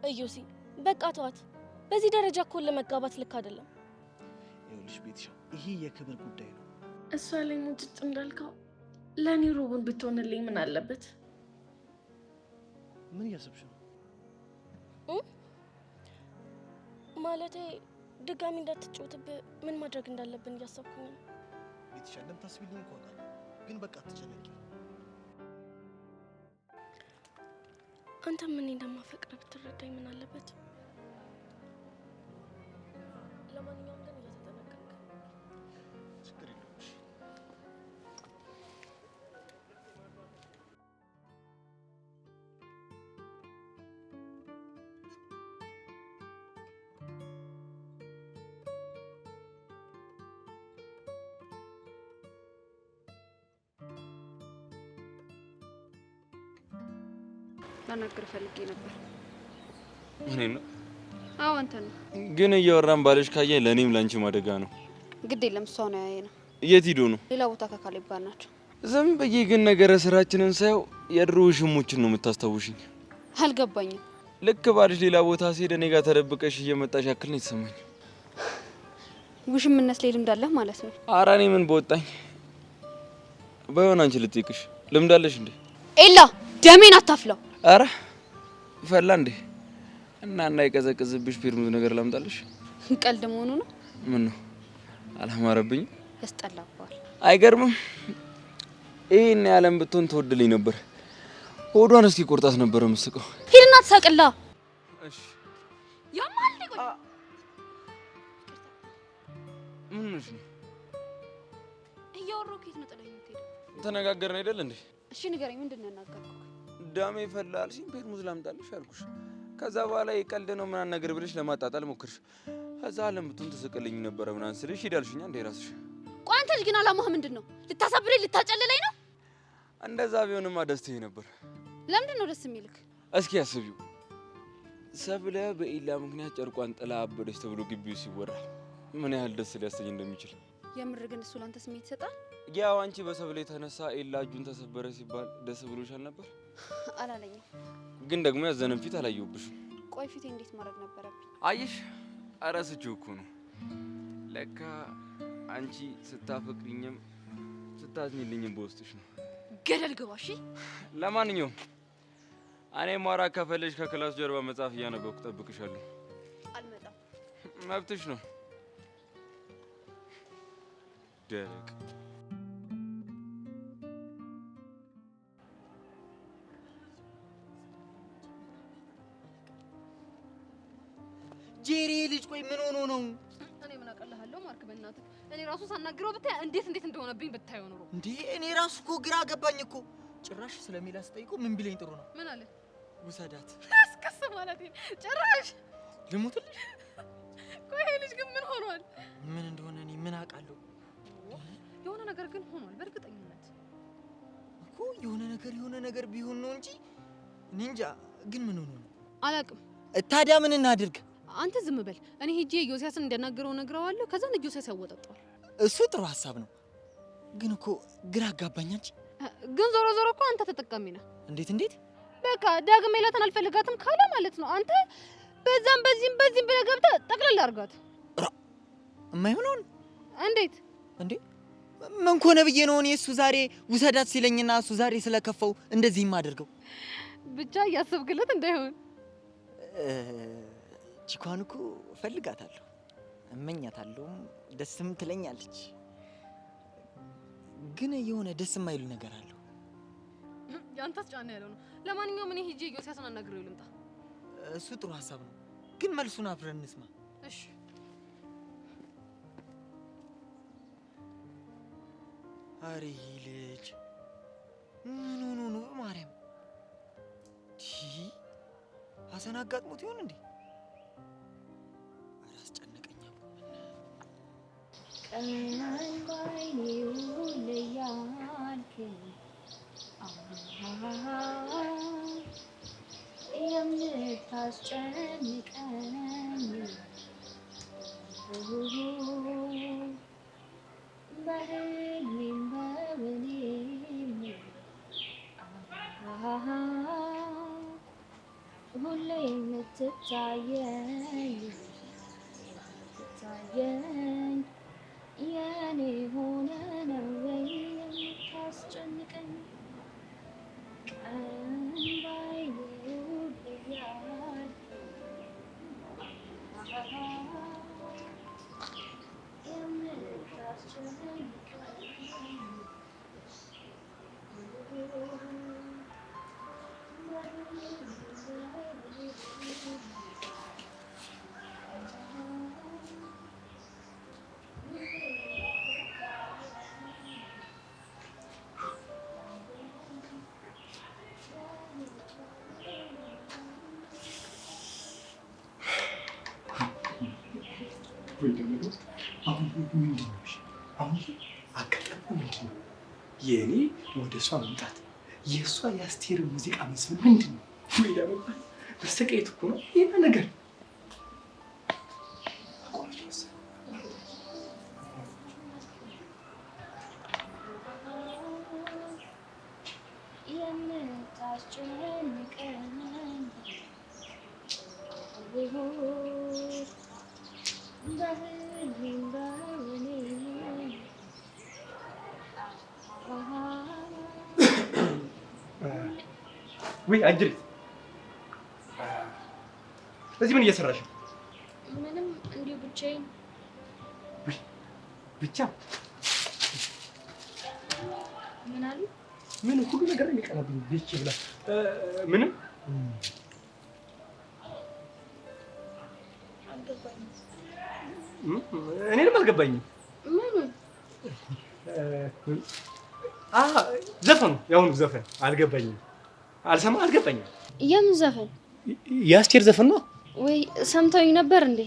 እዩሲ በቃ ተዋት። በዚህ ደረጃ እኮ ለመጋባት ልክ አይደለም። ይኸውልሽ ቤትሻ ይሄ የክብር ጉዳይ ነው። እሷ ላይ ሙጭጭ እንዳልከው ለኔ ሮቡን ብትሆንልኝ ምን አለበት? ምን እያሰብሽ ነው? ማለቴ ድጋሚ እንዳትጫወትብህ ምን ማድረግ እንዳለብን እያሰብኩኝ ነው። ቤትሻ እንደምታስቢልኝ እኮ አውቃለሁ፣ ግን በቃ አትጨነቂ። አንተ ምን እንደማፈቅር ብትረዳኝ ምን አለበት? ለማንኛውም ግን እየተጠነቀቅክ ችግር የለውም። እሺ ላናግር ፈልጌ ነበር። እኔ ነው? አዎ አንተ ነው። ግን እያወራን ባለሽ ካየኝ ለእኔም ለአንቺም አደጋ ነው። ግድ የለም እሷ ነው ያየ ነው። የት ሂዶ ነው? ሌላ ቦታ ከካሌብ ጋር ናቸው። ዝም ብዬ ግን ነገረ ስራችንን ሳየው የድሮ ውሽሞችን ነው የምታስታውሽኝ። አልገባኝም። ልክ ባልሽ ሌላ ቦታ ሲሄድ እኔ ጋር ተደብቀሽ እየመጣሽ ያክል ነው የተሰማኝ። ውሽምነት ላይ ልምድ አለህ ማለት ነው? ኧረ እኔ ምን በወጣኝ። ባይሆን አንቺ ልጠይቅሽ ልምድ አለሽ እንዴ? ኤላ ደሜን አታፍላው። ኧረ ፈላ እንዴ? እና የቀዘቅዝብሽ ፊርሙዝ ነገር ላምጣልሽ? ቀልድ መሆኑ ነው። ምን ነው አላማረብኝም? ያስጠላባል። አይገርምም? ይሄን ያለም ብትሆን ተወድልኝ ነበር። ሆዷን እስኪ ቆርጣት ነበር የምስቀው። ሂድና ተሳቅላ። እሺ ያማል ቆይ ምን ነው? እያወራሁ ከየት ነው ጥለኸኝ የምትሄደው? ተነጋገርን አይደል እንዴ? እሺ ንገረኝ፣ ምንድን ነው ያናገርኩህ? ዳሜ ይፈላል ሲል ፔርሙዝ ላምጣልሽ አልኩሽ። ከዛ በኋላ የቀልድ ነው ምናምን ነገር ብለሽ ለማጣጣል ሞክርሽ። ከዛ ለምቱን ትስቅልኝ ነበረ ምናምን ስልሽ ሂዳልሽኛ እንደ ራስሽ። ቆይ አንተ ልጅ ግን አላማህ ምንድን ነው? ልታሳብረኝ ልታጨልለኝ ነው? እንደዛ ቢሆንማ ደስታዬ ነበር። ለምንድን ነው ደስ የሚልክ? እስኪ አስቢው፣ ሰብለ በኢላ ምክንያት ጨርቋን ጥላ አበደች ተብሎ ግቢው ሲወራ ምን ያህል ደስ ሊያሰኝ እንደሚችል። የምር ግን እሱ ላንተ ስሜት ይሰጣል? ያው አንቺ በሰብለ የተነሳ ኢላ እጁን ተሰበረ ሲባል ደስ ብሎሻል ነበር? አላለኝም። ግን ደግሞ ያዘነን ፊት አላየሁብሽም። ቆይ ፊቴ እንዴት ማድረግ ነበረብኝ? አየሽ፣ አረስችው እኮ ነው። ለካ አንቺ ስታፈቅሪኝም ስታዝኝልኝም በውስጥሽ ነው። ገደል ግባ። እሺ ለማንኛውም እኔ ማራ ከፈለሽ ከክላስ ጀርባ መጽሐፍ እያነበብኩ ጠብቅሻለሁ። አልመጣም። መብትሽ ነው። ደረቅ ጄሪ ልጅ ቆይ ምን ሆኖ ነው? እኔ ምን አቀልሃለሁ ማርክ፣ በእናትህ እኔ ራሱ ሳናግረው ብታይ እንዴት እንደሆነብኝ ብታየው ኖሮ። እንዴ እኔ ራሱ እኮ ግራ ገባኝ እኮ። ጭራሽ ስለሚላ ስጠይቀው ምን ቢለኝ ጥሩ ነው? ምን አለ? ውሰዳት። አስከስ ማለት ጭራሽ ልሙትልሽ። ቆይ ይሄ ልጅ ግን ምን ሆኗል? ምን እንደሆነ እኔ ምን አውቃለሁ? የሆነ ነገር ግን ሆኗል በእርግጠኝነት እኮ። የሆነ ነገር ቢሆን ነው እንጂ እኔ እንጃ። ግን ምን ሆኖ ነው አላውቅም። ታዲያ ምን እናድርግ? አንተ ዝም በል። እኔ ሄጄ ዮሲያስን እንዲያናገረው ነግረዋለሁ። ከዛ ዮሲያስ ያወጣጣዋል። እሱ ጥሩ ሀሳብ ነው። ግን እኮ ግራ አጋባኝ። አንቺ ግን ዞሮ እኮ አንተ ተጠቃሚ ነህ። እንዴት? በቃ ዳግም ሜላትን አልፈልጋትም ካለ ማለት ነው አንተ በዛም በዚህም ብለህ ገብተህ ጠቅልል አድርጋት። የማይሆነውን እንዴት እንዴ? ምን ኮነ ብዬ ነው እኔ እሱ ዛሬ ውሰዳት ሲለኝና እሱ ዛሬ ስለከፈው እንደዚህ የማደርገው? ብቻ እያሰብክለት እንዳይሆን። ቺኳን እኮ እፈልጋታለሁ፣ እመኛታለሁ፣ ደስም ትለኛለች። ግን የሆነ ደስ የማይሉ ነገር አለው። ያንተስ ጫና ያለው ነው። ለማንኛውም እኔ ሄጄ ዮሲያስን አናግረው ልምጣ። እሱ ጥሩ ሀሳብ ነው። ግን መልሱን አብረን እንስማ። እሺ። አሬ ልጅ ምን ሆኖ ነው? ማርያም ሀሰን አጋጥሞት ይሆን እንዴ? ኧረ አስጨነቀኝ። ቀን ባይኔ ለያልክ የምታስጨንቀኝ በህልሜም በውኔም ሁሌ የምትታየኝ የኔ ሆነ ነው ወይ የምታስጨንቀኝ? ቀን ባይኔ የኔ ወደ እሷ መምጣት የእሷ የአስቴር ሙዚቃ መስፈን ምንድን ነው? ወይ ደግሞ በስተቀየት እኮ ነው ይሄ ነገር። ወይ አጅሪት፣ እዚህ ምን እየሰራሽ ነው? ምንም እንዲሁ ብቻዬን። ብቻ ምን አሉ? ምን ሁሉ ነገር የሚቀርብኝ ብቻ ብላ ምንም እኔንም አልገባኝም። ምኑ ዘፈኑ ያሁኑ ዘፈን አልገባኝም። አልገባኝም። የምን ዘፈን? የአስቴር ዘፈን ነው ወይ ሰምተውኝ ነበር እንዴ?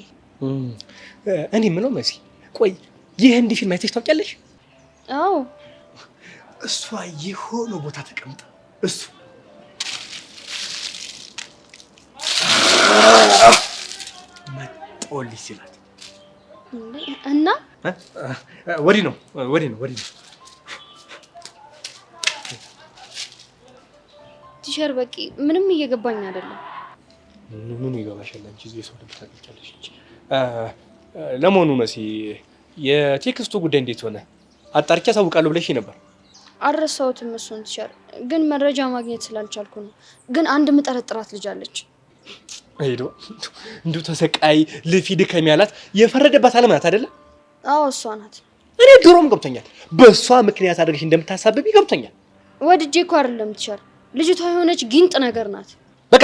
እኔ የምለው መሲ፣ ቆይ የህንድ ፊልም አይተሽ ታውቂያለሽ? አዎ። እሷ የሆነ ቦታ ተቀምጣ እሱ መጦልሽ ይችላል እና ወዲህ ነው ቲቸር በቂ ምንም እየገባኝ አይደለም። ምን ይገባሻል አንቺ እዚህ ሰው ልብስ ታውቂያለሽ እንጂ። ለመሆኑ መሲ የቴክስቱ ጉዳይ እንዴት ሆነ? አጣርቼ አሳውቃለሁ ብለሽ ነበር። አልረሳሁትም እሱን ቲቸር፣ ግን መረጃ ማግኘት ስላልቻልኩ ነው። ግን አንድ ምጠረጥራት ልጅ አለች። አይዶ እንዱ ተሰቃይ ልፊድ ከሚያላት የፈረደባት አለማት አይደለ? አዎ እሷ ናት። እኔ ድሮም ገብቶኛል። በእሷ ምክንያት አድርገሽ እንደምታሳብብ ይገብቶኛል። ወድጄ እኮ አይደለም ቲቸር፣ ልጅቷ የሆነች ጊንጥ ነገር ናት። በቃ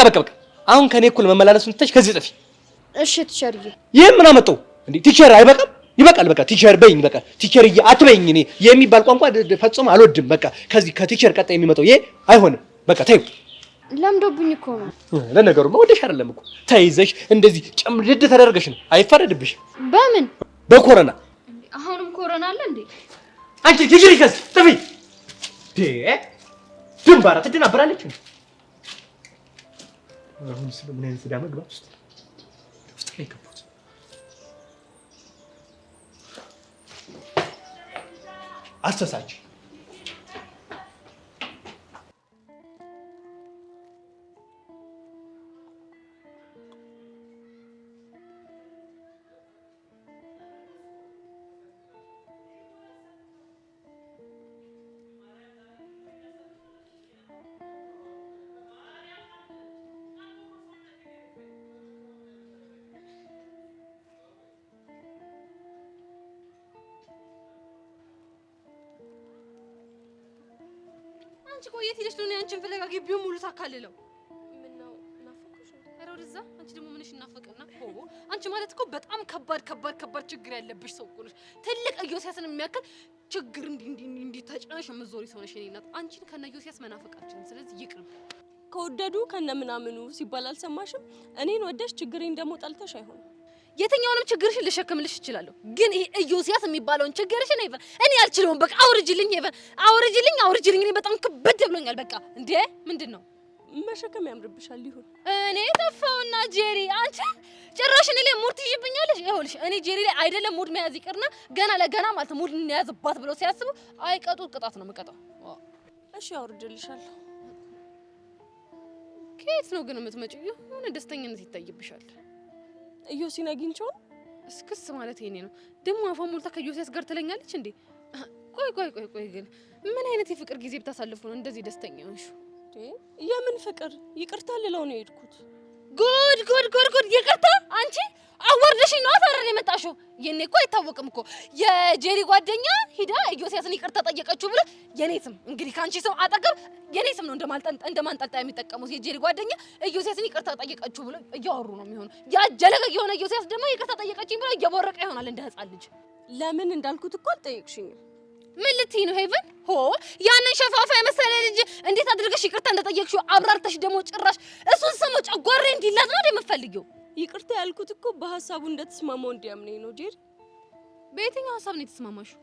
አሁን ከኔ እኩል መመላለሱን ትተሽ ከዚህ ጥፊ። እሺ ቲቸርዬ። ይሄን ምን አመጣው እንዴ? ቲቸር አይበቃም? ይበቃል። በቃ ቲቸር በይኝ። በቃ ቲቸርዬ አትበይኝ። እኔ የሚባል ቋንቋ ፈጽሞ አልወድም። በቃ ከዚህ ከቲቸር ቀጣይ የሚመጣው ይሄ አይሆንም። በቃ ተይው። ለምዶብኝ እኮ ነው። ለነገሩማ ወደሽ አይደለም እኮ ተይዘሽ እንደዚህ ጨምድድ ተደረገሽ ነው። አይፈረድብሽ። በምን? በኮሮና። አሁንም ኮሮና አለ እንዴ? አንቺ ቲቸር ይከስ ጥፊ ድንባራ ትደናበራለች። አሁን ስለምን አይነት ዳማ ግባት ውስጥ ላይ ገቡት። አስተሳች አንቺ ቆየት ሄደሽ ነው አንቺን ፍለጋ ግቢውን ሙሉ ታካልለው። ምን ነው ናፈቁሽ? ኧረ ወደዛ። አንቺ ደግሞ ምንሽ እናፈቅና? አንቺ ማለት እኮ በጣም ከባድ ችግር ያለብሽ ሰው እኮ ነሽ። ትልቅ ኢዮስያስን የሚያክል ችግር እንዲህ ተጨነሽ የምትዞሪ ሰው ነሽ። የእኔ እናት አንቺን ከነ ኢዮስያስ መናፈቃችን። ስለዚህ ይቅርብ። ከወደዱ ከነ ምናምኑ ሲባል አልሰማሽም? እኔን ወደሽ ችግሬን ደግሞ ጠልተሽ አይሆንም። የትኛውንም ችግርሽን ልሸከምልሽ እችላለሁ፣ ግን ይሄ ኢዮስያስ የሚባለውን ችግርሽን ይፈን እኔ አልችለውም። በቃ አውርጅልኝ፣ ይፈን አውርጅልኝ። እኔ በጣም ክብድ ብሎኛል። በቃ እንዴ ምንድነው? መሸከም ያምርብሻል። ይሁን። እኔ ጠፋውና ጄሪ፣ አንቺ ጭራሽ እኔ ላይ ሙድ ትይዥብኛለሽ። ይኸውልሽ እኔ ጄሪ ላይ አይደለም ሙድ መያዝ ይቅርና ገና ለገና ማለት ሙድ እንያዝባት ብለው ሲያስቡ አይቀጡ ቅጣት ነው የምቀጣው። እሺ አውርድልሻለሁ። ከየት ነው ግን የምትመጪው? የሆነ ደስተኛነት ይታይብሻል። ኢዮሲን አግኝቼው እስክስ ማለት ይሄኔ ነው ደግሞ አፏ ሞልታ ከኢዮስያስ ጋር ትለኛለች እንዴ? ቆይ ግን ምን አይነት የፍቅር ጊዜ ብታሳልፉ ነው እንደዚህ ደስተኛ ሆንሽ? የምን ፍቅር? ይቅርታ ልለው ነው የሄድኩት። ጉድ ይቅርታ? አንቺ አወርደሽኝ ነው አታረን የመጣሽው? የኔ እኮ አይታወቅም እኮ የጄሪ ጓደኛ ሂዳ ኢዮስያስን ይቅርታ ጠየቀችው ብለ የኔ ስም እንግዲህ ካንቺ ሰው አጠገብ የኔ ስም ነው እንደማንጠልጣ የሚጠቀሙት። የጄሪ ጓደኛ ኢዮስያስን ይቅርታ ጠየቀችው ብለ እያወሩ ነው የሚሆነው። ያ ጀለገ የሆነ ኢዮስያስ ደግሞ ይቅርታ ጠየቀችኝ ብለ እየቦረቀ ይሆናል እንደ ህፃን ልጅ። ለምን እንዳልኩት እኮ አልጠየቅሽኝም። ምን ልትይ ነው ሄቨን? ያንን ሸፋፋ የመሰለ ልጅ እንዴት አድርገሽ ይቅርታ እንደጠየቅሽው አብራርተሽ ደግሞ ጭራሽ እሱን ስሙ ጨጓሬ እንዲላት ነው የምትፈልጊው? ይቅርታ ያልኩት እኮ በሐሳቡ እንደተስማማው እንዲያምነኝ ነው ጄሪ። በየትኛው ሐሳብ ነው የተስማማሽው?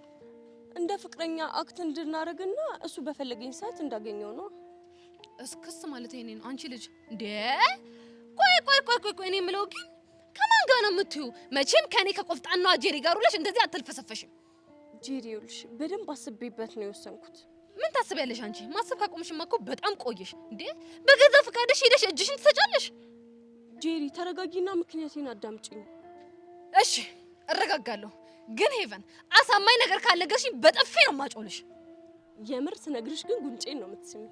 እንደ ፍቅረኛ አክት እንድናረግና እሱ በፈለገኝ ሰዓት እንዳገኘው ነው። እስክስ ማለት ይሄኔ ነው አንቺ ልጅ እንዴ? ቆይ እኔ የምለው ግን ከማን ጋር ነው የምትዩ? መቼም ከኔ ከቆፍጣናዋ ጄሪ ጋር ውለሽ እንደዚህ አትልፈሰፈሽም። ጄሪ ይኸውልሽ በደንብ አስቤበት ነው የወሰንኩት። ምን ታስቢያለሽ አንቺ? ማሰብ ካቆምሽማ እኮ በጣም ቆየሽ እንዴ። በገዛ ፈቃድሽ ሄደሽ እጅሽን ትሰጫለሽ። ጄሪ ተረጋጊና ምክንያቴን አዳምጪኝ። እሺ እረጋጋለሁ፣ ግን ሄቨን አሳማኝ ነገር ካለገርሽኝ በጠፌ ነው ማጮልሽ። የምር ስነግርሽ ግን ጉንጬን ነው የምትስሚኝ።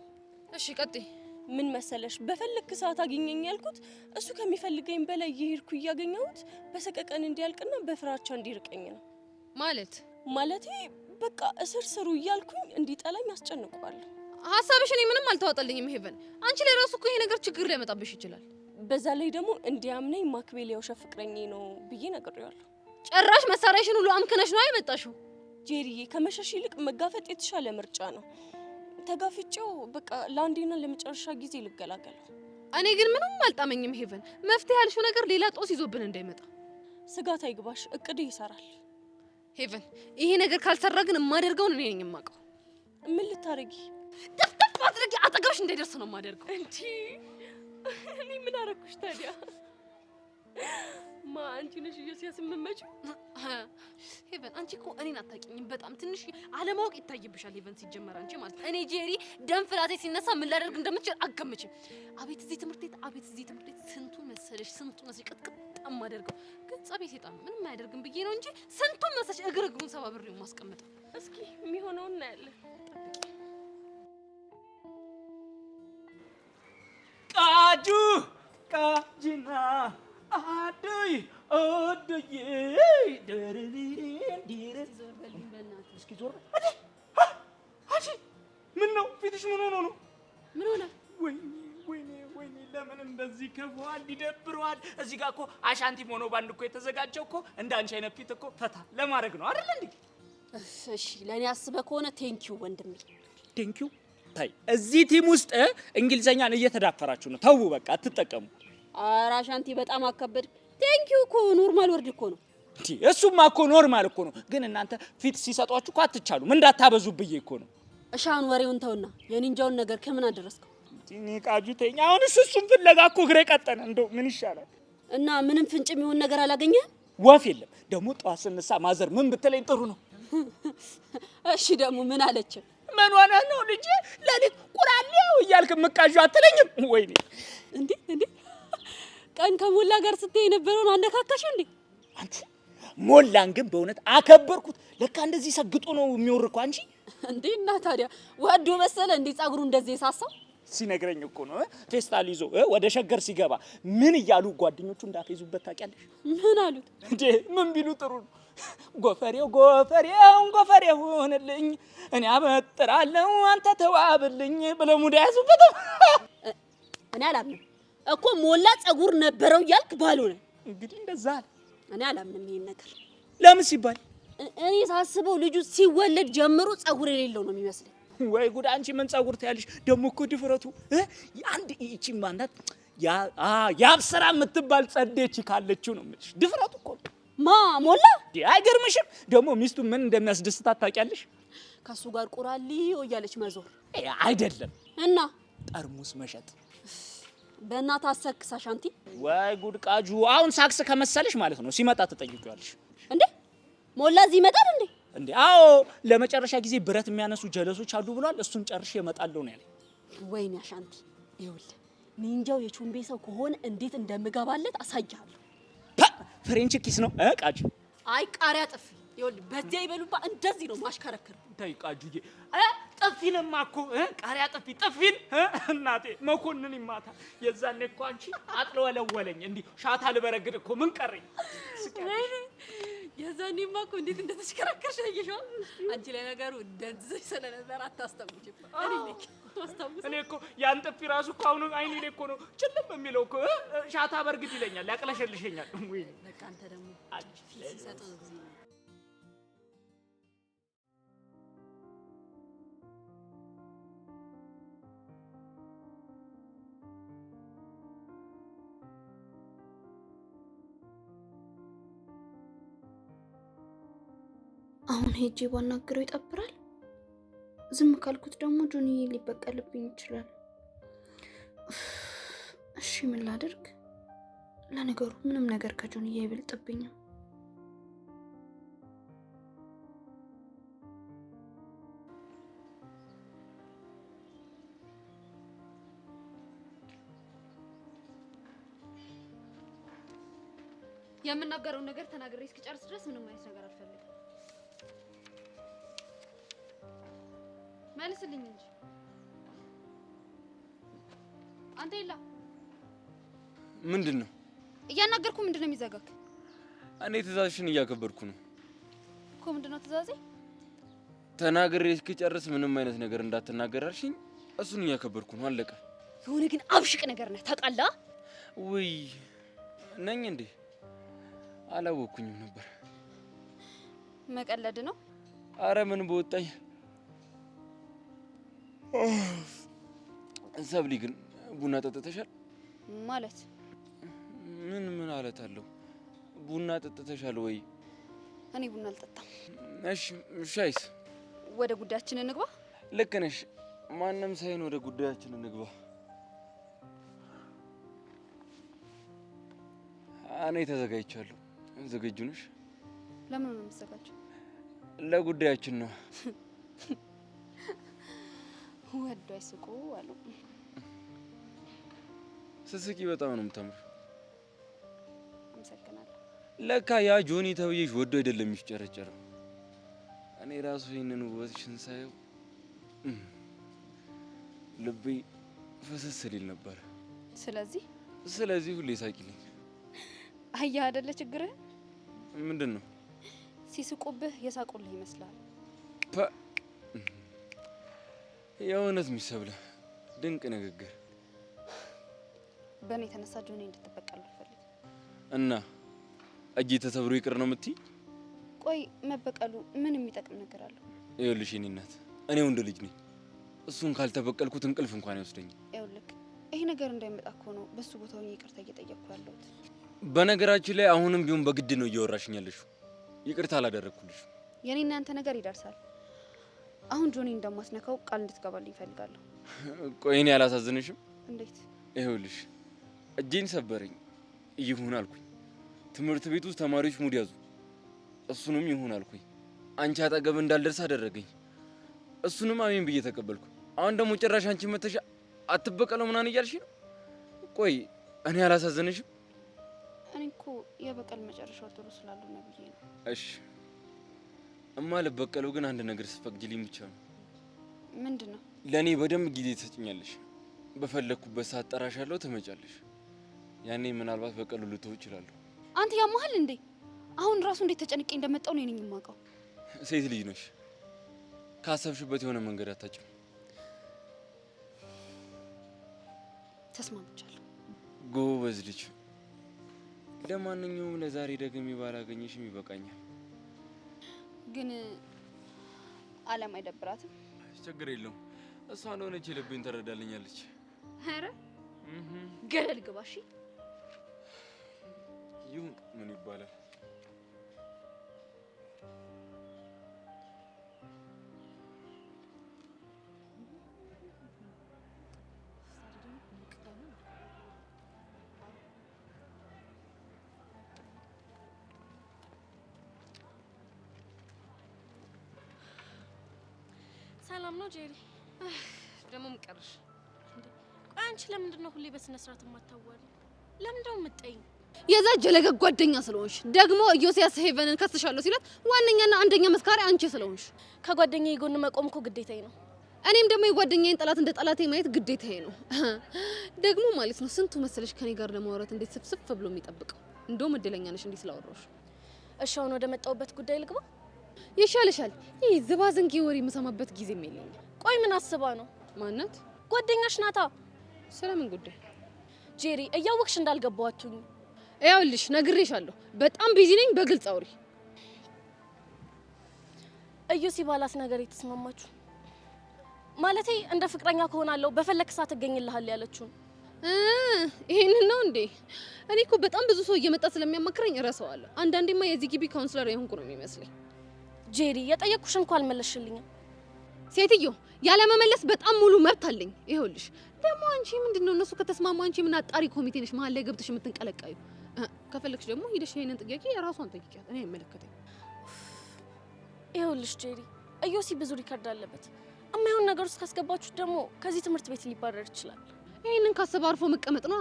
እሺ ቀጥይ። ምን መሰለሽ በፈለክ ሰዓት አገኘኝ ያልኩት እሱ ከሚፈልገኝ በላይ እየሄድኩ እያገኘሁት በሰቀቀን እንዲያልቅና በፍራቻ እንዲርቀኝ ነው። ማለቴ በቃ እስር ስሩ እያልኩኝ እንዲጠላኝ አስጨንቀዋለሁ። ሀሳብሽ እኔ ምንም አልተዋጠልኝም ሄቨን። አንቺ ላይ ራሱ እኮ ይሄ ነገር ችግር ሊያመጣብሽ ይችላል። በዛ ላይ ደግሞ እንዲያምነኝ ማክቤል የውሸት ፍቅረኛዬ ነው ብዬ ነግሬዋለሁ። ጭራሽ መሳሪያሽን ሁሉ አምክነሽ ነው አይመጣሽው? ጄሪዬ ከመሸሽ ይልቅ መጋፈጥ የተሻለ ምርጫ ነው። ተጋፍጬው በቃ ለአንዴና ለመጨረሻ ጊዜ ልገላገል። እኔ ግን ምንም አልጣመኝም ሄቨን። መፍትሄ ያልሽው ነገር ሌላ ጦስ ይዞብን እንዳይመጣ። ስጋት አይግባሽ፣ እቅድ ይሰራል። ሄቨን ይሄ ነገር ካልሰራ ግን የማደርገውን እኔ ነኝ የማውቀው። ምን ልታረጊ? ደፍደፍ አድርጌ አጠገብሽ እንዳይደርስ ነው የማደርገው። እንዴ እኔ ምን አረኩሽ ታዲያ? አንቺ ነሽ እየሲያስመመችው። ሄቨን አንቺ እኮ እኔን አታውቂኝም። በጣም ትንሽ አለማወቅ ይታይብሻል ሄቨን። ሲጀመር አንቺ ማለት እኔ ጄሪ ደም ፍላቴ ሲነሳ ምን ላደርግ እንደምትችል አገምችም። አቤት እዚህ ትምህርት ቤት ስንቱን መሰለሽ ቅጥቅጥ የማደርገው። ግን ጸቤ ሴጣን ምንም አያደርግም ብዬ ነው እንጂ ስንቱን መሰለሽ እግሩን ሰባብሬው ማስቀምጠው። እስኪ የሚሆነውን እናያለን። ቃጁ ቃጂና አዱይ ኦዱይ እስኪ ዞር አጂ ምን ነው ፊትሽ ምን ሆኖ ነው? ምን ሆነ? ወይኔ ለምን እንደዚህ ከፏል ይደብረዋል። እዚህ ጋር እኮ አሻንቲም ሆኖ ባንድ እኮ የተዘጋጀው እኮ እንዳንቺ አይነት ፊት እኮ ፈታ ለማድረግ ነው አይደል እንዴ? እሺ ለኔ አስበህ ከሆነ ቴንኪው ወንድሜ። ቴንኪው ታይ እዚህ ቲም ውስጥ እንግሊዘኛን እየተዳፈራችሁ ነው። ተው በቃ አትጠቀሙ። ኧረ አሻንቲ በጣም አከበድ። ቴንኪው እኮ ኖርማል ወርድ እኮ ነው። እንዴ እሱማ እኮ ኖርማል እኮ ነው። ግን እናንተ ፊት ሲሰጧችሁ እኮ አትቻሉም። እንዳታበዙብኝ እኮ ነው። እሻውን ወሬውን ተውና የኒንጃውን ነገር ከምን አደረስከው? እኔ ቃጁ ተኛ። አሁን እሱን ፍለጋ እኮ ግሬ ቀጠነ። እንደው ምን ይሻላል? እና ምንም ፍንጭ የሚሆን ነገር አላገኘህም? ወፍ የለም። ደግሞ ጠዋት ስንሳ ማዘር ምን ብትለኝ ጥሩ ነው? እሺ ደግሞ ምን አለች? ምን ሆነ ነው ልጄ ለሊት ቁራሌው እያልክ ምቃዡ አትለኝም? ወይኔ እንዴ ቀን ከሞላ ጋር ስትይ የነበረውን አነካካሽ እንዴ? አንቺ ሞላን ግን በእውነት አከበርኩት። ለካ እንደዚህ ሰግጦ ነው የሚወርኩ አንቺ። እንዴ እና ታዲያ ወዶ መሰለ እንዴ ጸጉሩ እንደዚህ የሳሳው? ሲነግረኝ እኮ ነው ፌስታል ይዞ ወደ ሸገር ሲገባ ምን እያሉ ጓደኞቹ እንዳፈይዙበት ታውቂያለሽ? ምን አሉት እንዴ? ምን ቢሉ ጥሩ ነው? ጎፈሬው ሆነልኝ እኔ አበጥራለሁ አንተ ተዋብልኝ ብለው ሙዳ ያዙበት። እኔ አላምንም እኮ ሞላ ጸጉር ነበረው እያልክ ባልሆነ እንግዲህ እንደዛ አለ። እኔ አላምንም ይሄን ነገር። ለምን ሲባል እኔ ሳስበው ልጁ ሲወለድ ጀምሮ ጸጉር የሌለው ነው የሚመስለኝ። ወይ ጉድ! አንቺ ምን ጸጉር ታያለሽ? ደግሞ እኮ ድፍረቱ አንድ እቺ ማናት ያብስራ የምትባል ጸዴች ካለችው ነው የምልሽ። ድፍረቱ እኮ ሞላ አይገርምሽም? ደግሞ ሚስቱ ምን እንደሚያስደስታት ታውቂያለሽ? ከሱ ጋር ቁራሊዮ እያለች መዞር አይደለም እና ጠርሙስ መሸጥ። በእናትህ አሰክስ አሻንቲ። ወይ ጉድ ቃጁ! አሁን ሳክስ ከመሰለሽ ማለት ነው ሲመጣ ትጠይቂዋለሽ። እንዴ ሞላ እዚህ ይመጣል እንዴ? እንዴ አዎ፣ ለመጨረሻ ጊዜ ብረት የሚያነሱ ጀለሶች አሉ ብሏል። እሱን ጨርሼ እመጣለሁ ነው ያለኝ። ወይኔ አሻንቲ፣ ይኸውልህ ኒንጃው የቹምቤ ሰው ከሆነ እንዴት እንደምገባለት አሳያለሁ። ፍሬንች ኪስ ነው ቃጁ። አይ ቃሪያ ጥፊ። ይኸውልህ በዚያ ይበሉባ እንደዚህ ነው ማሽከረከር። ተይ ቃጁዬ፣ ጥፊንማ እኮ ቃሪያ ጥፊን እናቴ መኮንን ይማታ። የዛኔ እኮ አንቺ አጥለወለወለኝ እንዲህ ሻታ ልበረግድ እኮ ምን ቀረኝ? የዛኔማ እኮ እንዴት እንደተሽከረከርሽ አየሽው? አንቺ ላይ ነገሩ እንደዚህ ስለነበር አታስተውጪም። እኔ እኮ ያን ጥፊ ራሱ እኮ አሁን አይኔ ላይ እኮ ነው ጭልም የሚለው እኮ ሻታ በርግድ ይለኛል፣ ያቅለሸልሸኛል። ወይ በቃ አንተ ደግሞ ሲሰጠው ጊዜ አሁን ሄጄ ባናግረው ይጠብራል። ዝም ካልኩት ደግሞ ጆኒዬ ሊበቀልብኝ ይችላል። እሺ ምን ላድርግ? ለነገሩ ምንም ነገር ከጆኒዬ አይበልጥብኝም። የምናገረውን ነገር ተናግሬ እስኪጨርስ ድረስ ምንም አይነት ነገር አልፈልግም። መልስልኝ እንጂ አንተ ይላ ምንድነው? እያናገርኩ ምንድነው የሚዘጋክ? እኔ ትእዛዝሽን እያከበርኩ ነው እኮ። ምንድነው ትእዛዜ? ተናግሬ እስኪጨርስ ምንም አይነት ነገር እንዳትናገር አልሽኝ። እሱን እያከበርኩ ነው። አለቀ። የሆነ ግን አብሽቅ ነገር ነህ ታውቃለህ? ውይ ነኝ እንዴ? አላወኩኝም ነበር። መቀለድ ነው። አረ ምን በወጣኝ። ሰብሊ ግን ቡና ጠጥተሻል? ማለት ምን አለት አለው? ቡና ጠጥተሻል ወይ? እኔ ቡና አልጠጣም። እሺ ሻይስ? ወደ ጉዳያችን እንግባ። ልክ ነሽ። ማንም ሳይሆን ወደ ጉዳያችን እንግባ። እኔ ተዘጋጅቻለሁ። ዝግጁ ነሽ? ለምን ነው የምትዘጋጀው? ለጉዳያችን ነው። ወዶ አይስቁ አሉ። ስስቂ በጣም ነው የምታምር። አመሰግናለሁ። ለካ ያ ጆኒ ተብዬሽ ወዶ አይደለም የሚፍጨረጨረው። እኔ ራሱ ይህንን ውበትሽን ሳየው ልቤ ፈሰስ ሊል ነበር። ስለዚህ ሁሌ ሳቂልኝ። አየህ አይደለ ችግርህ? ምንድን ነው? ሲስቁብህ የሳቁልህ ይመስላል። የእውነት የሚሰብለ ድንቅ ንግግር። በእኔ የተነሳ ጆኒ እንድትበቀል አልፈልግም። እና እጄ ተሰብሮ ይቅር ነው የምትይ? ቆይ መበቀሉ ምን የሚጠቅም ነገር አለው? ይኸውልሽ የእኔ እናት፣ እኔ ወንድ ልጅ ነኝ። እሱን ካልተበቀልኩት እንቅልፍ እንኳን አይወስደኝም። ይኸውልህ ይሄ ነገር እንዳይመጣ እኮ ነው በሱ ቦታ ሆኜ ይቅርታ እየጠየቅኩ ያለሁት። በነገራችን ላይ አሁንም ቢሆን በግድ ነው እያወራሽኝ ያለሽው። ይቅርታ አላደረግኩልሽ። የኔና አንተ ነገር ይደርሳል። አሁን ጆኒ እንደማስነካው ቃል እንድትገባልኝ እፈልጋለሁ። ቆይ እኔ አላሳዝንሽም? እንዴት? ይኸውልሽ እጄን ሰበረኝ፣ ይሁን አልኩኝ። ትምህርት ቤት ውስጥ ተማሪዎች ሙድ ያዙ፣ እሱንም ይሁን አልኩኝ። አንቺ አጠገብ እንዳልደርስ አደረገኝ፣ እሱንም አሜን ብዬ ተቀበልኩ። አሁን ደግሞ ጭራሽ አንቺ መተሻ አትበቀለው ምናምን እያልሽ ነው። ቆይ እኔ አላሳዝንሽም? እኔ እኮ የበቀል መጨረሻው ጥሩ ስላልሆነ ብዬ ነው። እሺ እማ ልበቀለው ግን አንድ ነገር ስፈቅጂልኝ ብቻ ነው። ምንድን ነው? ለእኔ በደንብ ጊዜ ትሰጭኛለሽ። በፈለግኩበት ሰዓት ጠራሻለሁ፣ ትመጫለሽ። ያኔ ምናልባት በቀሉ ልተው እችላለሁ። አንተ ያማሃል እንዴ? አሁን ራሱ እንዴት ተጨንቄ እንደመጣው ነው ነኝ የማውቀው። ሴት ልጅ ነሽ፣ ካሰብሽበት የሆነ መንገድ አታጭም። ተስማምቻለሁ። ጎበዝ ልጅ። ለማንኛውም ለዛሬ ደግሜ ባላገኘሽም ይበቃኛል። ግን አለም አይደብራትም? ችግር የለውም። እሷ እንደሆነች ልቤን ተረዳልኛለች። ኧረ ገደል ግባ። እሺ ይሁን፣ ምን ይባላል። ሰላም ነው ጄሪ? ደግሞ ምቀርሽ። ቆይ አንቺ ለምንድን ነው ሁሌ በስነ ስርዓት የማታዋሪ? ለምንድን ነው የምትጠይኝ? የዛ ጀለገ ጓደኛ ስለሆንሽ፣ ደግሞ ኢዮስያስ ሄቨንን ከስሻለሁ ሲላት ዋነኛና አንደኛ መስካሪ አንቺ ስለሆንሽ። ከጓደኛዬ ጎን መቆም እኮ ግዴታዬ ነው። እኔም ደግሞ የጓደኛዬን ጠላት እንደ ጠላቴ ማየት ግዴታዬ ነው። ደግሞ ማለት ነው ስንቱ መሰለሽ ከኔ ጋር ለማውራት እንዴት ስፍስፍ ብሎ የሚጠብቀው። እንደውም እድለኛ ነሽ እንዲህ ስላወራሽ። እሺ አሁን ወደ መጣሁበት ጉዳይ ልግባ? ይሻልሻል። ይህ ዝባዝንጌ ወሬ የምሰማበት ጊዜም የለኝም። ቆይ ምን አስባ ነው? ማናት? ጓደኛሽ ናታ። ስለምን ጉዳይ? ጄሪ እያወቅሽ እንዳልገባው አትሁኝ። ይኸውልሽ ነግሬሻለሁ፣ በጣም ቢዚ ነኝ። በግልጽ አውሪ። እዩ ሲባላት ነገር የተስማማችሁ ማለቴ እንደ ፍቅረኛ ከሆናለሁ በፈለክ ሰዓት እገኝልሃል ያለችው ይሄንን ነው እንዴ? እኔ እኮ በጣም ብዙ ሰው እየመጣ ስለሚያማክረኝ እረሳዋለሁ። አንዳንዴማ የዚህ ግቢ ካውንስለር የሆንኩ ነው የሚመስለኝ። ጄሪ የጠየቅኩሽ እንኳን አልመለስሽልኝም። ሴትዮ ያለ መመለስ በጣም ሙሉ መብት አለኝ። ይኸውልሽ ደግሞ አንቺ ምንድነው እነሱ ከተስማሙ አንቺ ምን አጣሪ ኮሚቴ ነሽ መሀል ላይ ገብተሽ የምትንቀለቀዩ? ከፈለግሽ ደግሞ ሄደሽ ይሄንን ጥያቄ የራሷን ጠይቂያት፣ እኔ አይመለከተኝ። ይኸውልሽ ጄሪ እዮሲ ብዙ ሪከርድ አለበት። የማይሆን ነገር ውስጥ ካስገባችሁ ደግሞ ከዚህ ትምህርት ቤት ሊባረር ይችላል። ይሄንን ካሰበ አርፎ መቀመጥ ነው።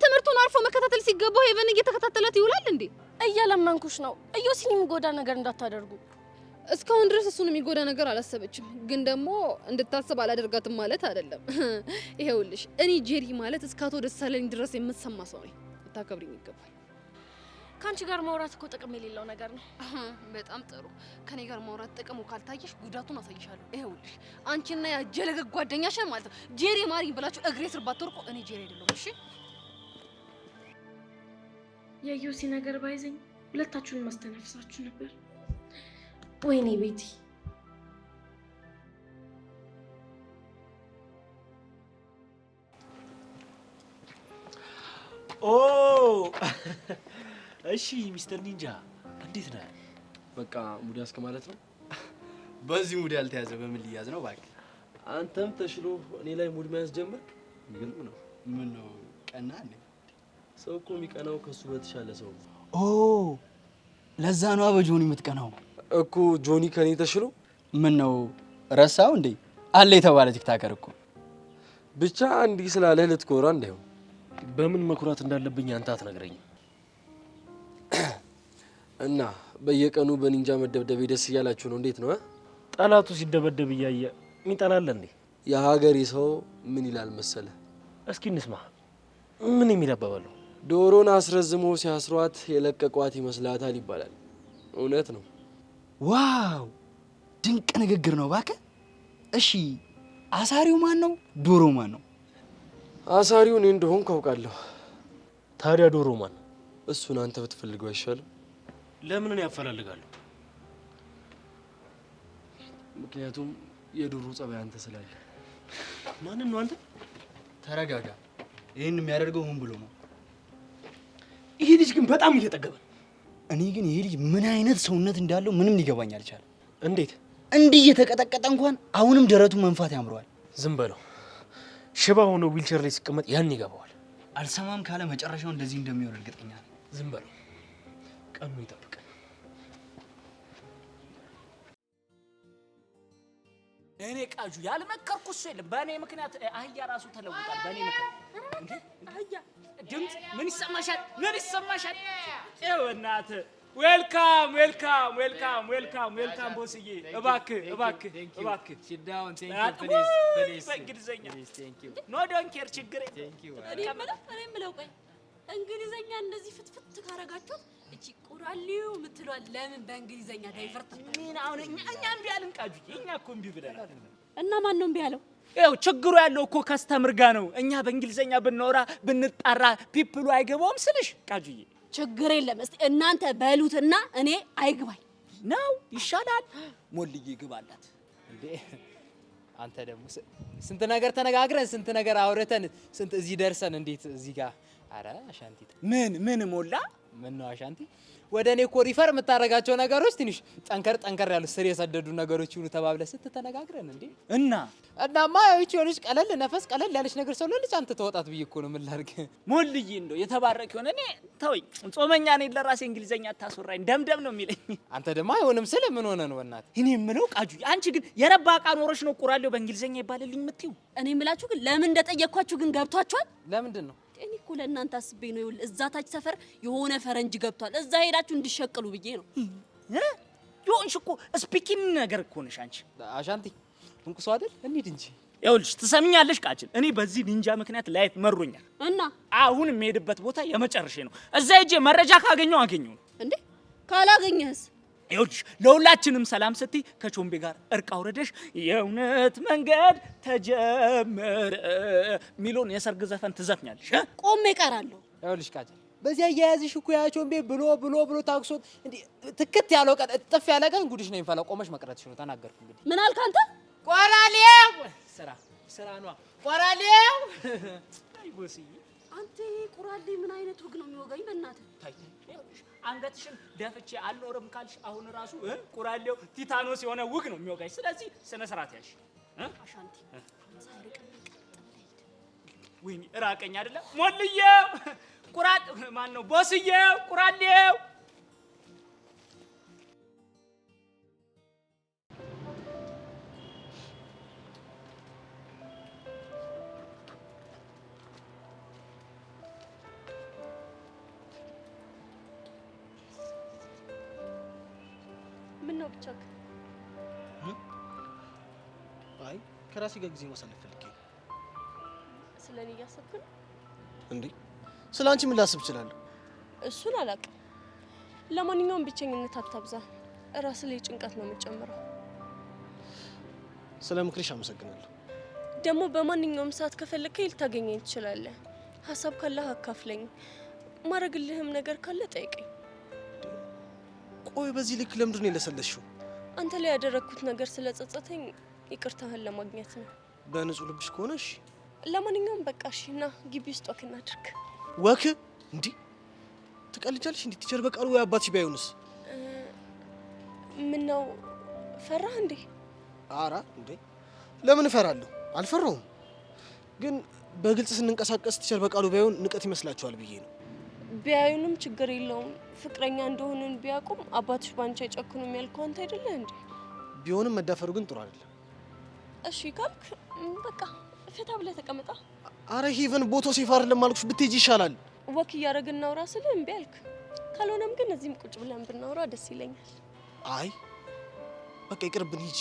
ትምህርቱን አርፎ መከታተል ሲገባው ሄቨን እየተከታተላት ይውላል እንዴ? እያለመንኩሽ ነው። እዮሲን የሚጎዳ ነገር እንዳታደርጉ። እስካሁን ድረስ እሱን የሚጎዳ ነገር አላሰበችም፣ ግን ደግሞ እንድታስብ አላደርጋትም ማለት አይደለም። ይኸውልሽ እኔ ጄሪ ማለት እስካቶ ደሳለኝ ድረስ የምትሰማ ሰው ነኝ። ልታከብሪኝ ይገባል። ከአንቺ ጋር ማውራት እኮ ጥቅም የሌለው ነገር ነው። በጣም ጥሩ። ከኔ ጋር ማውራት ጥቅሙ ካልታየሽ ጉዳቱን አሳይሻለሁ። ይኸውልሽ አንቺና ያ ጀለገ ጓደኛሽን ማለት ነው ጄሪ ማሪኝ ብላችሁ እግሬ ስር ባትወርቁ እኔ ጄሪ አይደለሁም። እሺ የዩሲ ነገር ባይዘኝ ሁለታችሁን ማስተነፍሳችሁ ነበር። ወይኔ ቤቲ ኦ እሺ ሚስተር ኒንጃ እንዴት ነህ? በቃ ሙድ ያስከ ማለት ነው። በዚህ ሙድ ያልተያዘ በምን ሊያዝ ነው እባክህ? አንተም ተሽሎ እኔ ላይ ሙድ መያዝ ጀመር። ይገርም ነው። ምን ነው ቀና እንዴ? ሰው እኮ የሚቀናው ከሱ በተሻለ ሰው ነው። ኦ ለዛ ነው በጆኒ የምትቀናው እኮ። ጆኒ ከኔ ተሽሎ ምን ነው ረሳው እንዴ? አለ የተባለ ቲክታከር እኮ። ብቻ እንዲህ ስላለህ ልትኮራ እንዳይሆን። በምን መኩራት እንዳለብኝ አንተ አትነግረኝም። እና በየቀኑ በኒንጃ መደብደብ ደስ እያላችሁ ነው? እንዴት ነው? ጠላቱ ሲደበደብ እያየ ሚጠላለ እንዴ? የሀገሬ ሰው ምን ይላል መሰለ? እስኪ እንስማ። ምን የሚደበበለው? ዶሮን አስረዝሞ ሲያስሯት የለቀቋት ይመስላታል ይባላል። እውነት ነው። ዋው ድንቅ ንግግር ነው እባክህ። እሺ አሳሪው ማን ነው? ዶሮ ማን ነው? አሳሪው እኔ እንደሆንኩ አውቃለሁ። ታዲያ ዶሮ ማን ነው? እሱን አንተ ብትፈልገው አይሻልም? ለምን እኔ ያፈላልጋለሁ? ምክንያቱም የዶሮ ጸባይ አንተ ስላለ። ማንን ነው አንተ? ተረጋጋ። ይሄን የሚያደርገው ምን ብሎ ነው? ይሄ ልጅ ግን በጣም እየጠገበ። እኔ ግን ይሄ ልጅ ምን አይነት ሰውነት እንዳለው ምንም ሊገባኝ አልቻለም። እንዴት እንዲህ እየተቀጠቀጠ እንኳን አሁንም ደረቱ መንፋት ያምረዋል። ዝም በለው። ሽባ ሆኖ ዊልቸር ላይ ሲቀመጥ ያን ይገባዋል። አልሰማም ካለ መጨረሻው እንደዚህ እንደሚሆን እርግጠኛ ነኝ። ዝም በለው። ቀኑ ይጠብቀን። እኔ ቃጁ ያልመከርኩት እሱ የለም። በእኔ ምክንያት አህያ ራሱ ተለውጣል። በእኔ ምክንያት አህያ ድምፅ ምን ይሰማሻል? ምን ይሰማሻል? እናትህ ዌልካም ዌልካም ዌልካም ዌልካም ዌልካም ቦስዬ፣ እባክህ እባክህ እባክህ ሲዳውን በእንግሊዘኛ ኖ ዶንት ኬር ችግር እኔ የምለው ቆይ እንግሊዘኛ እንደዚህ ፍትፍት ካረጋችሁት እቺ ቁራሌው የምትሏል ለምን በእንግሊዘኛ ዳይቨርት ምን አሁን እኛ እምቢ አልን? ቃጁ እኛ እኮ እምቢ ብለናል። እና ማን ነው እምቢ ያለው? ይኸው ችግሩ ያለው እኮ ከስተምር ጋር ነው። እኛ በእንግሊዘኛ ብንወራ ብንጣራ ፒፕሉ አይገባውም ስልሽ ቃጁዬ። ችግር የለም እስቲ እናንተ በሉትና እኔ አይግባኝ ነው ይሻላል። ሞልዬ ይግባላት እንዴ! አንተ ደግሞ ስንት ነገር ተነጋግረን ስንት ነገር አውርተን ስንት እዚህ ደርሰን እንዴት እዚህ ጋር? አረ አሻንቲ ምን ሞላ ምን ነው አሻንቲ? ወደ እኔ እኮ ሪፈር የምታደርጋቸው ነገሮች ትንሽ ጠንከር ያሉ ስር የሰደዱ ነገሮች ይሁኑ ተባብለህ ስትተነጋግረን እንዴ። እናማ ያቺ የሆነች ቀለል ነፈስ ቀለል ያለች ነገር ሰው ለልጅ አንተ ተወጣት ብዬ እኮ ነው። ምን ላድርግ ሞልዬ? እንደው የተባረክ ይሆነ። እኔ ተወኝ፣ ጾመኛ ነኝ። ለራሴ እንግሊዘኛ አታስወራኝ፣ ደምደም ነው የሚለኝ። አንተ ደግሞ አይሆንም ስለ ምን ሆነ ነው በእናትህ። እኔ የምለው ቃጁ፣ አንቺ ግን የረባ ዕቃ ኖሮሽ ነው ቁራሌው በእንግሊዘኛ ይባልልኝ የምትይው? እኔ የምላችሁ ግን ለምን እንደጠየቅኳችሁ ግን ገብቷችኋል? ለምንድን ነው? እኔ እኮ ለእናንተ አስቤ ነው። ይኸውልህ እዛ ታች ሰፈር የሆነ ፈረንጅ ገብቷል። እዛ ሄዳችሁ እንዲሸቅሉ ብዬ ነው። ይሁንሽ እኮ ስፒኪንግ ነገር እኮ ነሽ አንቺ። አሻንቲ እንቁሶ አይደል? እንሂድ እንጂ። ይኸውልሽ ትሰምኛለሽ ቃጭል፣ እኔ በዚህ ኒንጃ ምክንያት ላይፍ መሮኛል እና አሁን የምሄድበት ቦታ የመጨረሻ ነው። እዛ ሄጄ መረጃ ካገኘው አገኘው እንዴ። ካላገኘህስ? ይኸውልሽ ለሁላችንም ሰላም ስትይ ከቾምቤ ጋር እርቅ አውረደሽ የእውነት መንገድ ተጀመረ ሚሊዮን የሰርግ ዘፈን ትዘፍኛለሽ። ቆሜ እቀራለሁ። ይኸውልሽ ቃጭል፣ በዚህ አያያዝሽ እኮ ያ ቾምቤ ብሎ ታክሶት እንዴ ትክት ያለው ቀን እጥፍ ያለ ቀን ጉድሽ ነው የሚፈላው። ቆመሽ መቅረትሽ ነው። ተናገርኩ እንግዲህ። ምን አልክ አንተ? ቆራሌው ስራ ነው ቆራሌው። አይ ቦስዬ፣ አንተ ቁራሌ ምን አይነት ወግ ነው የሚወጋኝ? በእናትህ አንገትሽን ደፍቼ አልኖርም ካልሽ አሁን ራሱ ቁራሌው ቲታኖስ የሆነ ውግ ነው የሚወጋኝ። ስለዚህ ስነ ስርዓት ያልሽ አሻንቲ ወይኔ ራቀኝ አይደለም ሞልዬው ቁራጥ ማን ነው ቦስዬው ቁራሌው ምን ነው ብቻ? አይ ከራሴ ጋር ጊዜ ማሳለፍ ፈልጌ። ስለኔ እያሰብክ ነው እንዴ? ስለ አንቺ ምን ላስብ እችላለሁ? እሱን አላውቅም። ለማንኛውም ብቸኝነት አታብዛ፣ ራስ ላይ ጭንቀት ነው የምትጨምረው። ስለ ምክርሽ አመሰግናለሁ። ደግሞ በማንኛውም ሰዓት ከፈለከኝ ልታገኘኝ ትችላለህ። ሀሳብ ካለህ አካፍለኝ፣ ማረግልህም ነገር ካለ ጠይቀኝ። ቆይ በዚህ ልክ ለምንድን ነው የለሰለሽው? አንተ ላይ ያደረኩት ነገር ስለጸጸተኝ ይቅርታህን ለማግኘት ነው። በንጹህ ልብሽ ከሆነሽ ለማንኛውም በቃ እሺ፣ ና ግቢ ውስጥ ወክ እናድርግ። ወክ? እንዴ ትቀልጃለሽ እንዴ? ቲቸር በቃሉ ወይ አባትሽ ቢያዩንስ? ምን ነው ፈራህ እንዴ? አራ እንዴ ለምን እፈራለሁ? አልፈራሁም። ግን በግልጽ ስንንቀሳቀስ ቲቸር በቃሉ ቢያዩን ንቀት ይመስላችኋል ብዬ ነው። ቢያዩንም ችግር የለውም። ፍቅረኛ እንደሆንን ቢያውቁም አባትሽ ባንቺ አይጨክኑም ያልከው አንተ አይደለ እንዴ? ቢሆንም መዳፈሩ ግን ጥሩ አይደለም። እሺ ካልክ በቃ ፈታ ብለህ ተቀመጣ። አረ ሄቨን ቦቶ ሴፍ አይደለም አልኩሽ፣ ብትሄጂ ይሻላል። ወክ እያደረግን እናውራ ስልህ እምቢ አልክ። ካልሆነም ግን እዚህም ቁጭ ብለን ብናወራ ደስ ይለኛል። አይ በቃ ይቅርብን፣ ሂጂ።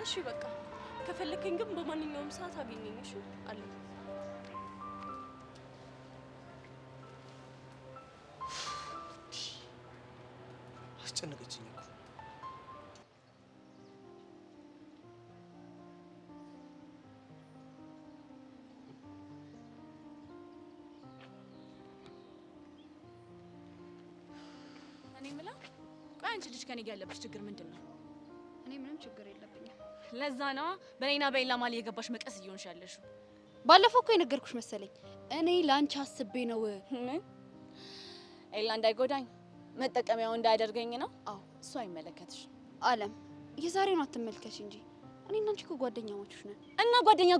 እሺ በቃ ከፈለከኝ ግን በማንኛውም ሰዓት አገኘኝ። እሺ አለ አስጨነቀችኝ እኮ። እኔ የምለው ቆይ አንቺ ልጅ ከኔ ጋር ያለብሽ ችግር ምንድን ነው? እኔ ምንም ችግር የለብኝም። ለዛ ነዋ በኔና በኤላ ማል የገባሽ መቀስ እየሆንሽ ያለሽው። ባለፈው እኮ የነገርኩሽ መሰለኝ። እኔ ላንቺ አስቤ ነው። ምን ኤላ እንዳይጎዳኝ መጠቀሚያው እንዳያደርገኝ ነው? አዎ እሱ አይመለከትሽ። አለም የዛሬውን አትመልከሽ እንጂ እኔና አንቺ እኮ ጓደኛሞችሽ ነን። እና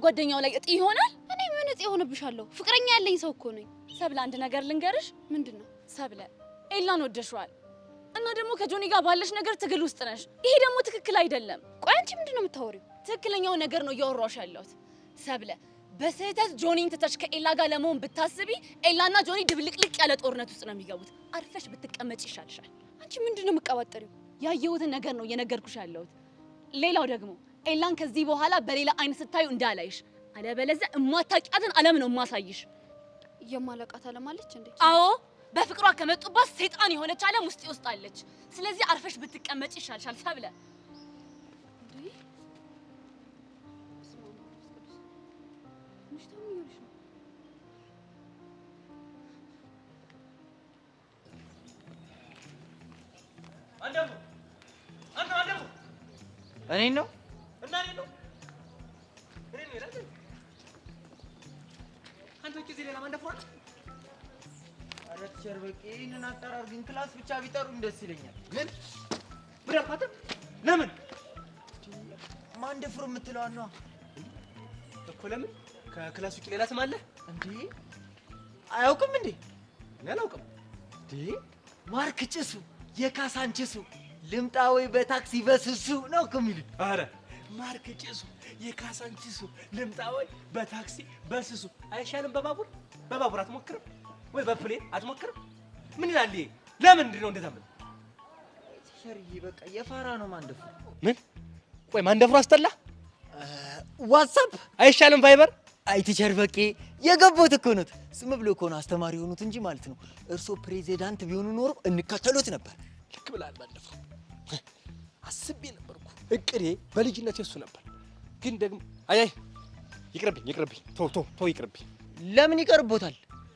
ጓደኛው ላይ እጢ ይሆናል? እኔ ምን እጢ ሆነብሻለሁ? ፍቅረኛ ያለኝ ሰው እኮ ነኝ። ሰብለ አንድ ነገር ልንገርሽ። ምንድነው? ሰብለ ኤላን ወደሽዋል እና ደግሞ ከጆኒ ጋር ባለሽ ነገር ትግል ውስጥ ነሽ። ይሄ ደግሞ ትክክል አይደለም። ቆይ አንቺ ምንድነው የምታወሪው? ትክክለኛው ነገር ነው እያወራሁሽ ያለሁት። ሰብለ በስህተት ጆኒን ትተሽ ከኤላ ጋር ለመሆን ብታስቢ ኤላና ጆኒ ድብልቅልቅ ያለ ጦርነት ውስጥ ነው የሚገቡት። አርፈሽ ብትቀመጭ ይሻልሻል። አንቺ ምንድነው የምትቀባጠሪው? ያየሁትን ነገር ነው እየነገርኩሽ ያለሁት። ሌላው ደግሞ ኤላን ከዚህ በኋላ በሌላ አይን ስታዩ እንዳላይሽ፣ አለበለዚያ እማታውቂያትን ዓለም ነው የማሳይሽ። የማላውቃት ዓለም አለች እንዴ? አዎ በፍቅሯ ከመጡባት ሰይጣን የሆነች ዓለም ውስጥ አለች። ስለዚህ አርፈሽ ብትቀመጭ ይሻልሻል ሰብለ። እኔን ነው እና እኔ ነው ይላል። አንተ እዚህ ሌላ ማን ደፍሯል? ኧረ ቲቸር በቃ ይሄንን አጠራር ግን ክላስ ብቻ ቢጠሩኝ ደስ ይለኛል። ምን አልኳት? ለምን ማን ደፍሮ የምትለዋን ነዋ እኮ። ለምን ከክላስ ውጭ ሌላ ስም አለ እንዴ? አያውቅም እንዴ? እኔ አላውቅም። እንዴ ማርክ ጭሱ፣ የካሳን ጭሱ፣ ልምጣ ወይ በታክሲ በስሱ ነው እኮ የሚሉት። ኧረ ማርክ ጭሱ፣ የካሳን ጭሱ፣ ልምጣ ወይ በታክሲ በስሱ አይሻልም? በባቡር አትሞክርም ወይ በፕሌን አትሞክርም? ምን ይላል ይሄ? ለምንድን ነው እንደዛ? ምን ቲቸርዬ በቃ የፋራ ነው ማንደፍሮ። ምን ቆይ ማንደፍሮ አስጠላ? ዋትስአፕ አይሻልም? ቫይበር? አይ ቲቸር በቃ የገቦት እኮ ነው። ስም ብሎ እኮ ነው አስተማሪ የሆኑት እንጂ ማለት ነው። እርሶ ፕሬዚዳንት ቢሆኑ ኖሮ እንከተሉት ነበር። ልክ ብለሃል። ማንደፍሮ አስቤ ነበርኩ። እቅዴ በልጅነት የሱ ነበር። ግን ደግሞ አይ ይቅርብኝ፣ ተው ይቅርብኝ። ለምን ይቀርቦታል?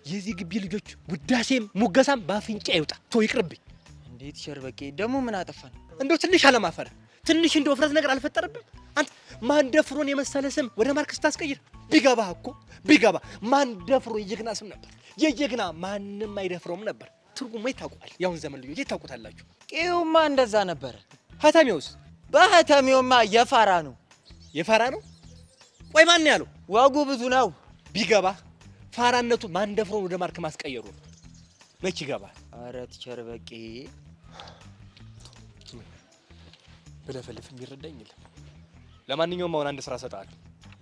የዚህ ግቢ ልጆች ውዳሴም ሙገሳም ባፍንጫ ይውጣ። ተው ይቅርብኝ። እንዴት ቲቸር በቃ ደግሞ ምን አጠፋን? እንደው ትንሽ አለማፈር፣ ትንሽ እንደው ውፍረት ነገር አልፈጠረብም? አንተ ማንደፍሮን የመሰለ ስም ወደ ማርክስ ታስቀይር። ቢገባህ እኮ ቢገባ ማንደፍሮ የጀግና ስም ነበር። የጀግና ማንም አይደፍረውም ነበር። ትርጉሙ ይታውቃል። ያሁን ዘመን ልጆች ይታውቁታላችሁ። ቄውማ እንደዛ ነበረ። ሀተሚውስ? በሀተሚውማ የፋራ ነው። የፋራ ነው? ቆይ ማን ያለው? ዋጉ ብዙ ነው። ቢገባህ ፋራነቱ ማንደፍሮን ወደ ማርክ ማስቀየሩ ነው። መች ይገባል? አረ ቲቸር በቃ ብለፈልፍ የሚረዳኝ የለም። ለማንኛውም አሁን አንድ ስራ እሰጥሃለሁ።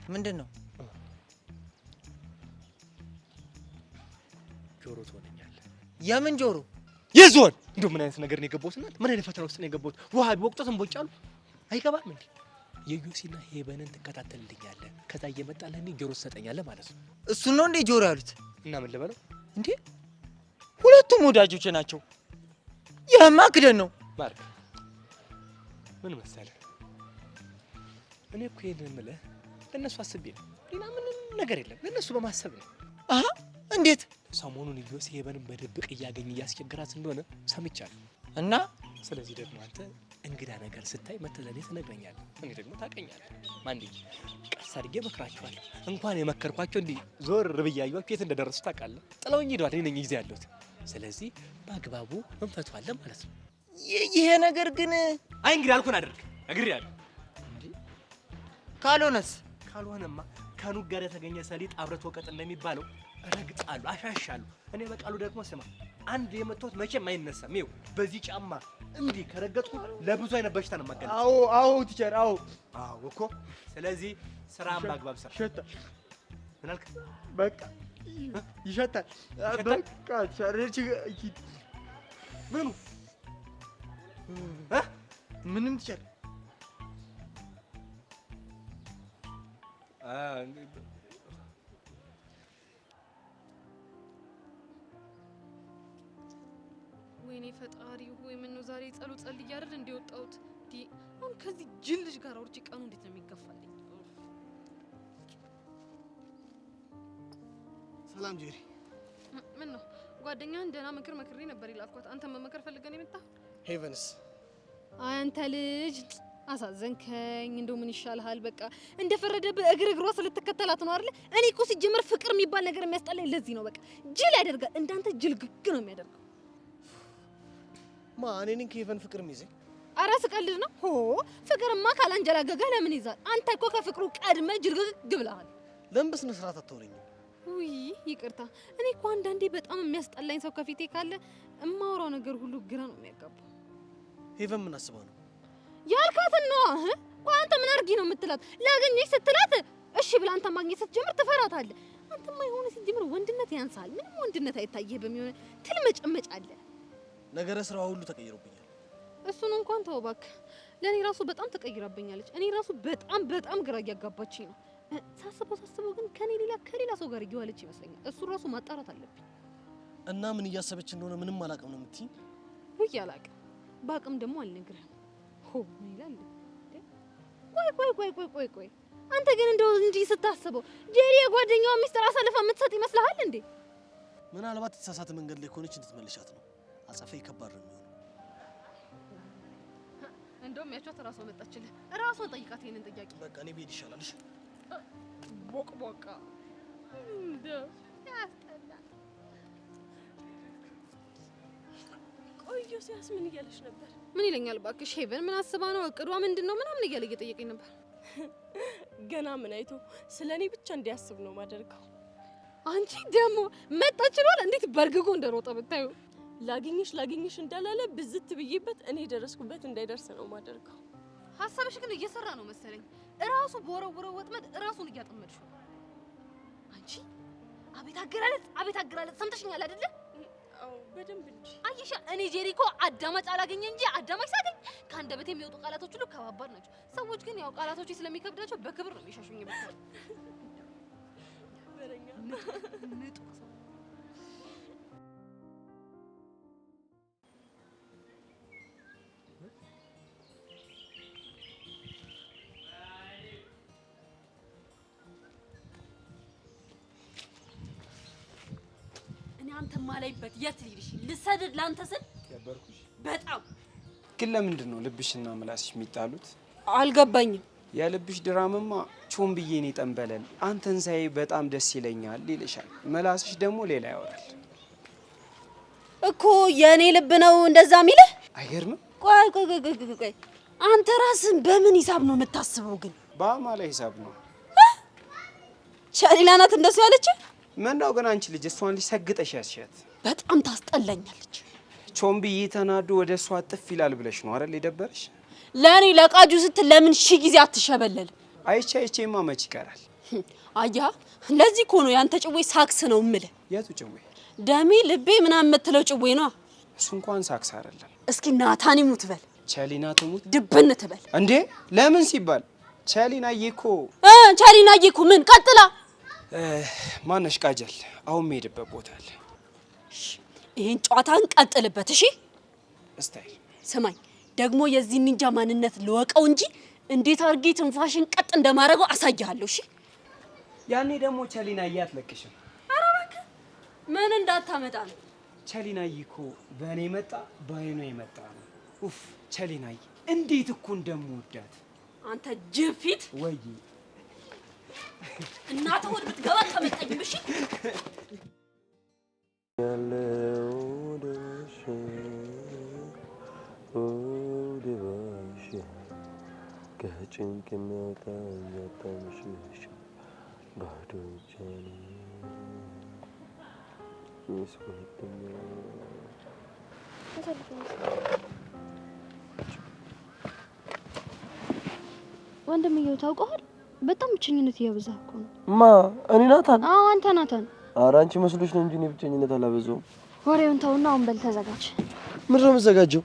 ምንድን ነው? ጆሮ ትሆነኛለህ። የምን ጆሮ? የዝሆን። እንደው ምን አይነት ነገር ነው የገባሁት? እናንተ ምን አይነት ፈተና ውስጥ ነው የገባሁት? ውሃ ቢወቅጡት እንቦጭ አሉ። አይገባም እንዴ? የዩሲና ሄቨንን ትከታተልልኛለህ፣ ከዛ እየመጣልህ ጆሮ ትሰጠኛለህ ማለት ነው። እሱን ነው እንዴ ጆሮ ያሉት? እና ምን ልበለው እንዴ? ሁለቱም ወዳጆች ናቸው። ይህማ ክደን ነው። ማርክ ምን መሰለህ፣ እኔ እኮ ይሄንን የምልህ ለእነሱ አስቤ ነው። ሌላ ምንም ነገር የለም። ለእነሱ በማሰብ ነው። አሀ እንዴት? ሰሞኑን ዮሴ ሄቨንን በድብቅ እያገኘ እያስቸገራት እንደሆነ ሰምቻለሁ። እና ስለዚህ ደግሞ አንተ እኔ እንግዳ ነገር ስታይ መተህ ለእኔ ትነግረኛለህ። እኔ ደግሞ ታውቀኛለህ። ማንዴ ቀስ አድርጌ እመክራቸዋለሁ። እንኳን የመከርኳቸው እንዲህ ዞር ብዬ አየኋቸው የት እንደደረሱ ታውቃለህ። ጥለውኝ ሄደዋል። እኔ ነኝ ጊዜ ያለሁት። ስለዚህ በአግባቡ እንፈቷለን ማለት ነው። ይሄ ነገር ግን አይ እንግዲህ አልኩን አድርግ ነግሬሃለሁ። ካልሆነማ ከኑግ ጋር የተገኘ ሰሊጥ አብረት ወቀጥ እንደሚባለው ረግጣለሁ፣ አሻሻለሁ። እኔ በቃሉ ደግሞ ስማ፣ አንድ የመታሁት መቼም አይነሳም። ይኸው በዚህ ጫማ እንዲህ ከረገጥኩ ለብዙ አይነት በሽታ ነው የማገለጥ። አዎ ቲቸር፣ አዎ እኮ። ስለዚህ ስራን በአግባብ ስራ። ይሸታል። ምን አልክ? በቃ ይሸታል። በቃ ቸርች ምኑ ምንም ቲቸር ወይኔ ፈጣሪ ሆይ ምን ነው ዛሬ ጸሎት ጸልዬ አይደል እንደወጣሁት። አሁን ከዚህ ጅል ልጅ ጋር አውርቼ ቀኑ እንዴት ነው የሚገፋልኝ? ሰላም ጄሪ። ምን ነው ጓደኛህን ደህና ምክር መክሬ ነበር ይላልኳት። አንተ መመከር ፈልገን የመጣ ሄቨንስ አንተ ልጅ አሳዘንከኝ። እንደው ምን ይሻልሃል? በቃ እንደፈረደብህ እግሯ ስለተከተላት ነው አይደል? እኔ እኮ ሲጀመር ፍቅር የሚባል ነገር የሚያስጠላኝ ለዚህ ነው። በቃ ጅል ያደርጋል። እንዳንተ ጅል ግግ ነው የሚያደርገው። እኔ ነኝ ከሄቨን ፍቅር የሚይዘኝ? ኧረ ስቀልድ ነው። ፍቅርማ ካላንጀላገገህ ለምን ይዛል? አንተ እኮ ከፍቅሩ ቀድመህ ጅል ግግ ብለሃል። ለምን በስነ ስርዓት አትወሪኝም? ውይ ይቅርታ። እኔ እኮ አንዳንዴ በጣም የሚያስጠላኝ ሰው ከፊቴ ካለ እማወራው ነገር ሁሉ ግራ ነው የሚያጋባው። ሄቨን ምን አስባ ነው ያልካትን ነው? ቆይ አንተ ምን አድርጊ ነው የምትላት? ላገኘሽ ስትላት እሺ ብላ አንተ ማግኘት ስትጀምር ትፈራታለህ። አንተማ የሆነ ሲጀምር ወንድነት ያንሳል። ምንም ወንድነት አይታየህም። የሆነ ትል መጨመጫለህ። ነገረ ስራዋ ሁሉ ተቀይሮብኛል። እሱን እንኳን ተው እባክህ። ለእኔ ራሱ በጣም ተቀይራብኛለች። እኔ ራሱ በጣም ግራ እያጋባችኝ ነው። ሳስበው ግን ከሌላ ሰው ጋር እየዋለች ይመስለኛል። እሱ ራሱ ማጣራት አለብኝ። እና ምን እያሰበች እንደሆነ ምንም አላውቅም ነው የምትይኝ? ውይ አላውቅም። በአቅም ደግሞ አልነግርህም። ምን ይላል? ቆይ አንተ ግን እንደው እንዲህ ስታስበው ጄሪ የጓደኛዋ ሚስጥር አሳልፋ የምትሰጥ ይመስልሃል እንዴ? ምናልባት የተሳሳተ መንገድ ላይ ከሆነች እንድትመልሻት ነው። አጸፋይ ከባድ ነው የሚሆነው። እንደውም ያቻት ራሷ መጣችልህ። ራሷን ጠይቃት ይሄንን ጥያቄ። በቃ እኔ ብሄድ ይሻላል። እሺ ቦቅቦቃ እንደው ያስጠላል። ቆይ ዮሴያስ ምን እያለሽ ነበር? ምን ይለኛል እባክሽ? ሄቨን ምን አስባ ነው? እቅዷ ምንድነው? ምናምን እያለ እየጠየቀኝ ነበር። ገና ምን አይቶ ስለኔ ብቻ እንዲያስብ ነው ማደርገው። አንቺ ደግሞ መጣችሏል። እንዴት በርግጎ እንደሮጠ ብታዩ። ላግኝሽ እንዳላለ ብዝት ብዬበት እኔ ደረስኩበት እንዳይደርስ ነው ማደርገው። ሀሳብሽ ግን እየሰራ ነው መሰለኝ። እራሱ በወረወረው ወጥመድ እራሱን እያጠመድሽ ነው አንቺ። አቤት አገላለጽ ሰምተሽኛል አይደለ? አዎ በደንብ እንጂ። አየሻ፣ እኔ ጄሪኮ አዳማጭ አላገኘ እንጂ አዳማጭ ሳገኝ ከአንደበቴ የሚወጡ ቃላቶች ሁሉ ከባባድ ናቸው። ሰዎች ግን ያው ቃላቶች ስለሚከብዳቸው በክብር ነው የሚሸሹኝ። ብቻ በረኛ ንጡ አንተ ማላይበት የት ልሂድሽ? ልሰድድ ላንተ ስል ያበርኩሽ። በጣም ግን ለምንድን ነው ልብሽና ምላስሽ የሚጣሉት? አልገባኝም። የልብሽ ድራምማ ቾም ብዬ ነው ጠንበለል። አንተን ሳይ በጣም ደስ ይለኛል ይልሻል፣ ምላስሽ ደግሞ ሌላ ያወራል እኮ። የኔ ልብ ነው እንደዛ የሚልህ? አይገርምም? ቆይ አንተ ራስን በምን ሂሳብ ነው የምታስበው? ግን በአማላ ሂሳብ ነው። ቻሊላ ናት እንደሱ ያለች? ምነው ግን አንቺ ልጅ እሷን ሊሰግጠሽ ያስሻት? በጣም ታስጠላኛለች። ቾም ብዬ ተናዶ ወደ እሷ ጥፍ ይላል ብለሽ ነው አይደል የደበረሽ? ለኔ ለቃጁ ስትል ለምን ሺ ጊዜ አትሸበለልም? አይቼማ መች ይቀራል። አያ ለዚህ እኮ ነው ያንተ ጭዌ ሳክስ ነው እምልህ። የቱ ጭዌ? ደሜ ልቤ ምናምን የምትለው ጭዌ ነው። እሱ እንኳን ሳክስ አይደለም። እስኪ ናታን ይሙት በል። ቻሊና ትሙት ድብን ትበል እንዴ? ለምን ሲባል ቻሊናዬ እኮ ቻሊናዬ እኮ ምን ቀጥላ ማነሽ ቃጀል፣ አሁን የምሄድበት ቦታ አለ። ይሄን ጨዋታን ቀጥልበት እሺ። ስታይል ስማኝ ደግሞ የዚህ ኒንጃ ማንነት ልወቀው እንጂ እንዴት አድርጌ ትንፋሽን ቀጥ እንደማደርገው አሳያለሁ እሺ። ያኔ ደግሞ ቻሊናዬ አትለቅሽም። ኧረ እባክህ ምን እንዳታመጣ ነው። ቻሊናዬ እኮ በእኔ መጣ በአይኑ የመጣ ነው። ኡፍ ቻሊናዬ እንዴት እኮ እንደምወዳት አንተ ጅብ ፊት ወይ እናትህ ሆድ ብትገባ ተመጣኝ እሺ ያለው ደሽ ወደባሽ ከጭንቅና ካያጣምሽሽ ባዶቻኔ ይስወድኛ ወንድምየው ታውቀዋል? በጣም ብቸኝነት እያበዛህ እኮ ነው። ማ እኔ ናታን? አዎ አንተ ናታን። ኧረ አንቺ መስሎሽ ነው እንጂ እኔ ብቸኝነት አላበዛውም። ወሬውን ተውና አሁን በል ተዘጋጅ። ምንድን ነው የምዘጋጀው?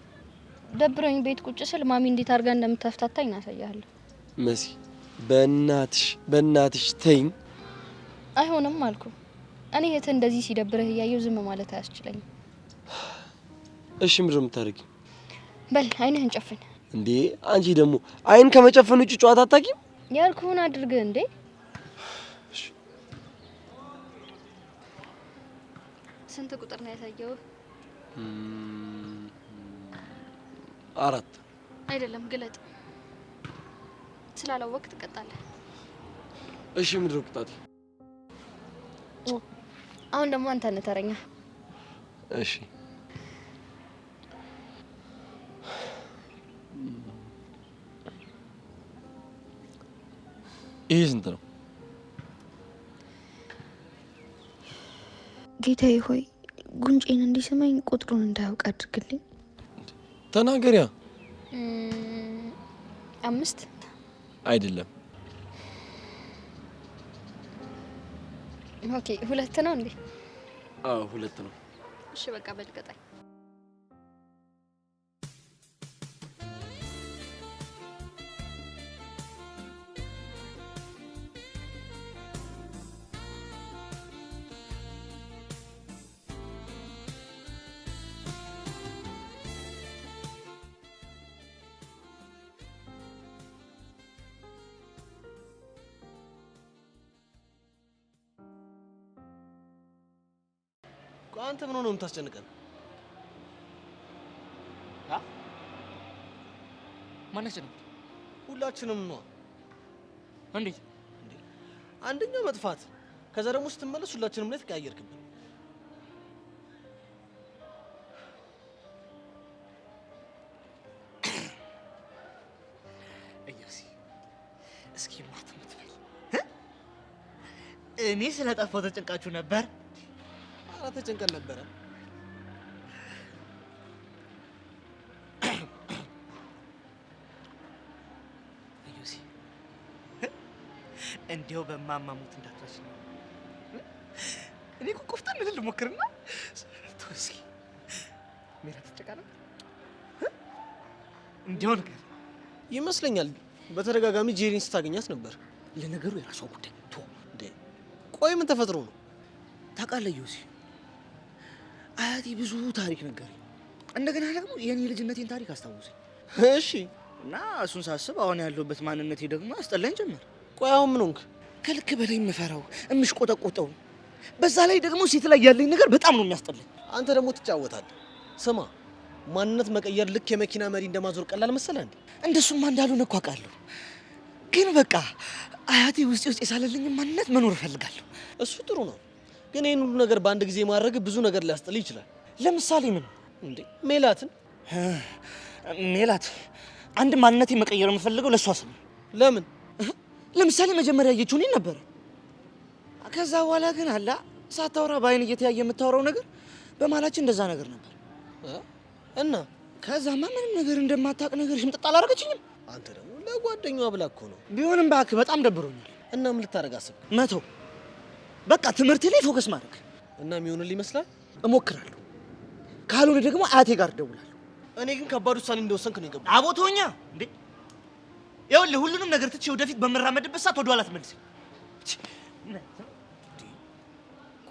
ደብረኝ ቤት ቁጭ ስል ማሚ እንዴት አድርጋ እንደምታፍታታኝ እናሳያለሁ። መሲ በእናትሽ ተይኝ። አይሆንም አልኩ። እኔ እህትህ እንደዚህ ሲደብርህ እያየሁ ዝም ማለት አያስችለኝም። እሺ ምንድን ነው የምታደርጊው? በል አይንህን ጨፍን። እንዴ አንቺ ደግሞ አይን ከመጨፈን ውጭ ጨዋታ አታውቂም? ያልኩህን አድርግ እንዴ። ስንት ቁጥር ነው ያሳየው? 4 አይደለም ግለጥ። ስላላወቅ ትቀጣለህ። እሺ ምንድን ነው ቅጣት? አሁን ደግሞ አንተ ነህ ተረኛ። እሺ ይሄ ስንት ነው? ጌታዬ ሆይ ጉንጬን እንዲስመኝ ቁጥሩን እንዳያውቅ አድርግልኝ። ተናገሪያ። 5 አይደለም። ኦኬ 2 ነው እንዴ? አዎ 2 ነው። እሺ በቃ በልቀጣኝ። አንተ ምን ሆነህ የምታስጨንቀን? ማነው ነው? ሁላችንም ነው። እንዴት? አንደኛው መጥፋት፣ ከዛ ደግሞ ስትመለስ ሁላችንም ላይ ተቀያየርክብን። እያሲ እስኪ ማት ምትበል እኔ ስለጠፋው ተጨንቃችሁ ነበር? ኧረ ተጨንቀን ነበረ። እዩሲ እንዲያው በማማሙት እንዳትረሽ ነው። እኔ እኮ ቆፍጠን ልል ሞክርና እስኪ ሜራ ተጨቃለ እንዲያው ነገር ይመስለኛል። በተደጋጋሚ ጄሪን ስታገኛት ነበር። ለነገሩ የራሷ ጉዳይ ቶ እንዴ። ቆይ ምን ተፈጥሮ ነው? ታውቃለህ ዩሲ አያቴ ብዙ ታሪክ ነገረኝ። እንደገና ደግሞ የኔ ልጅነቴን ታሪክ አስታውሰኝ። እሺ። እና እሱን ሳስብ አሁን ያለሁበት ማንነቴ ደግሞ አስጠላኝ ጀመር። ቆይ አሁን ምን ሆንክ? ከልክ በላይ የምፈራው የምሽቆጠቆጠው፣ በዛ ላይ ደግሞ ሴት ላይ ያለኝ ነገር በጣም ነው የሚያስጠላኝ። አንተ ደግሞ ትጫወታለህ። ስማ፣ ማንነት መቀየር ልክ የመኪና መሪ እንደማዞር ቀላል መሰለህ እንዴ? እንደሱማ እንዳልሆነ እኮ አውቃለሁ። ግን በቃ አያቴ ውስጥ የሳለልኝ ማንነት መኖር እፈልጋለሁ። እሱ ጥሩ ነው። ግን ይህን ሁሉ ነገር በአንድ ጊዜ ማድረግ ብዙ ነገር ሊያስጥልህ ይችላል። ለምሳሌ ምን እንዴ? ሜላትን ሜላት አንድ ማንነቴ መቀየር የምፈልገው ለሷ ስም። ለምን? ለምሳሌ መጀመሪያ ያየችው እኔን ነበረ። ከዛ በኋላ ግን አላ ሳታወራ በአይን እየተያየ የምታወራው ነገር በማላችን እንደዛ ነገር ነበር እና ከዛማ ምንም ነገር እንደማታውቅ ነገር ሽምጥጥ አላደረገችኝም። አንተ ደግሞ ለጓደኛዋ ብላ እኮ ነው። ቢሆንም እባክህ በጣም ደብሮኛል። እና ምን ልታደርግ አስብ? መተው በቃ ትምህርቴ ላይ ፎከስ ማድረግ እና የሚሆንልህ ይመስላል? እሞክራለሁ። ካልሆነ ደግሞ አያቴ ጋር እደውላለሁ። እኔ ግን ከባድ ውሳኔ እንደወሰንክ ነው የገባኝ። አቦቶኛ እንዴ! ይኸውልህ ሁሉንም ነገር ትቼ ወደፊት በምራመድበት ሰዓት ወደ ኋላ ትመልሰኝ።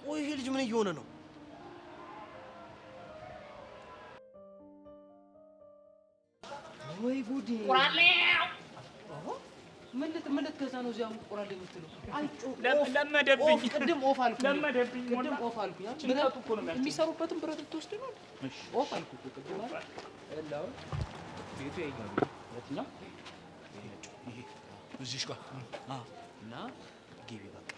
ቆይ ይሄ ልጅ ምን እየሆነ ነው? ወይ ጉዴ! ቁራሌ ምን ልትገዛ ነው እዚያ ቁራሌ የምትለው? ለመደብኝ። ቅድም ኦፍ አልኩ። ለመደብኝ። ቅድም ኦፍ አልኩ። ጭንቀቱ እኮ ነው የሚሰሩበትን ብረት ልትወስድ ነው? ኦፍ አልኩ እኮ ቅድም አይደል? ቤቱ የእኛ ነው። የትኛው? ይሄ እዚህ ጋር እና ግቢ በቃ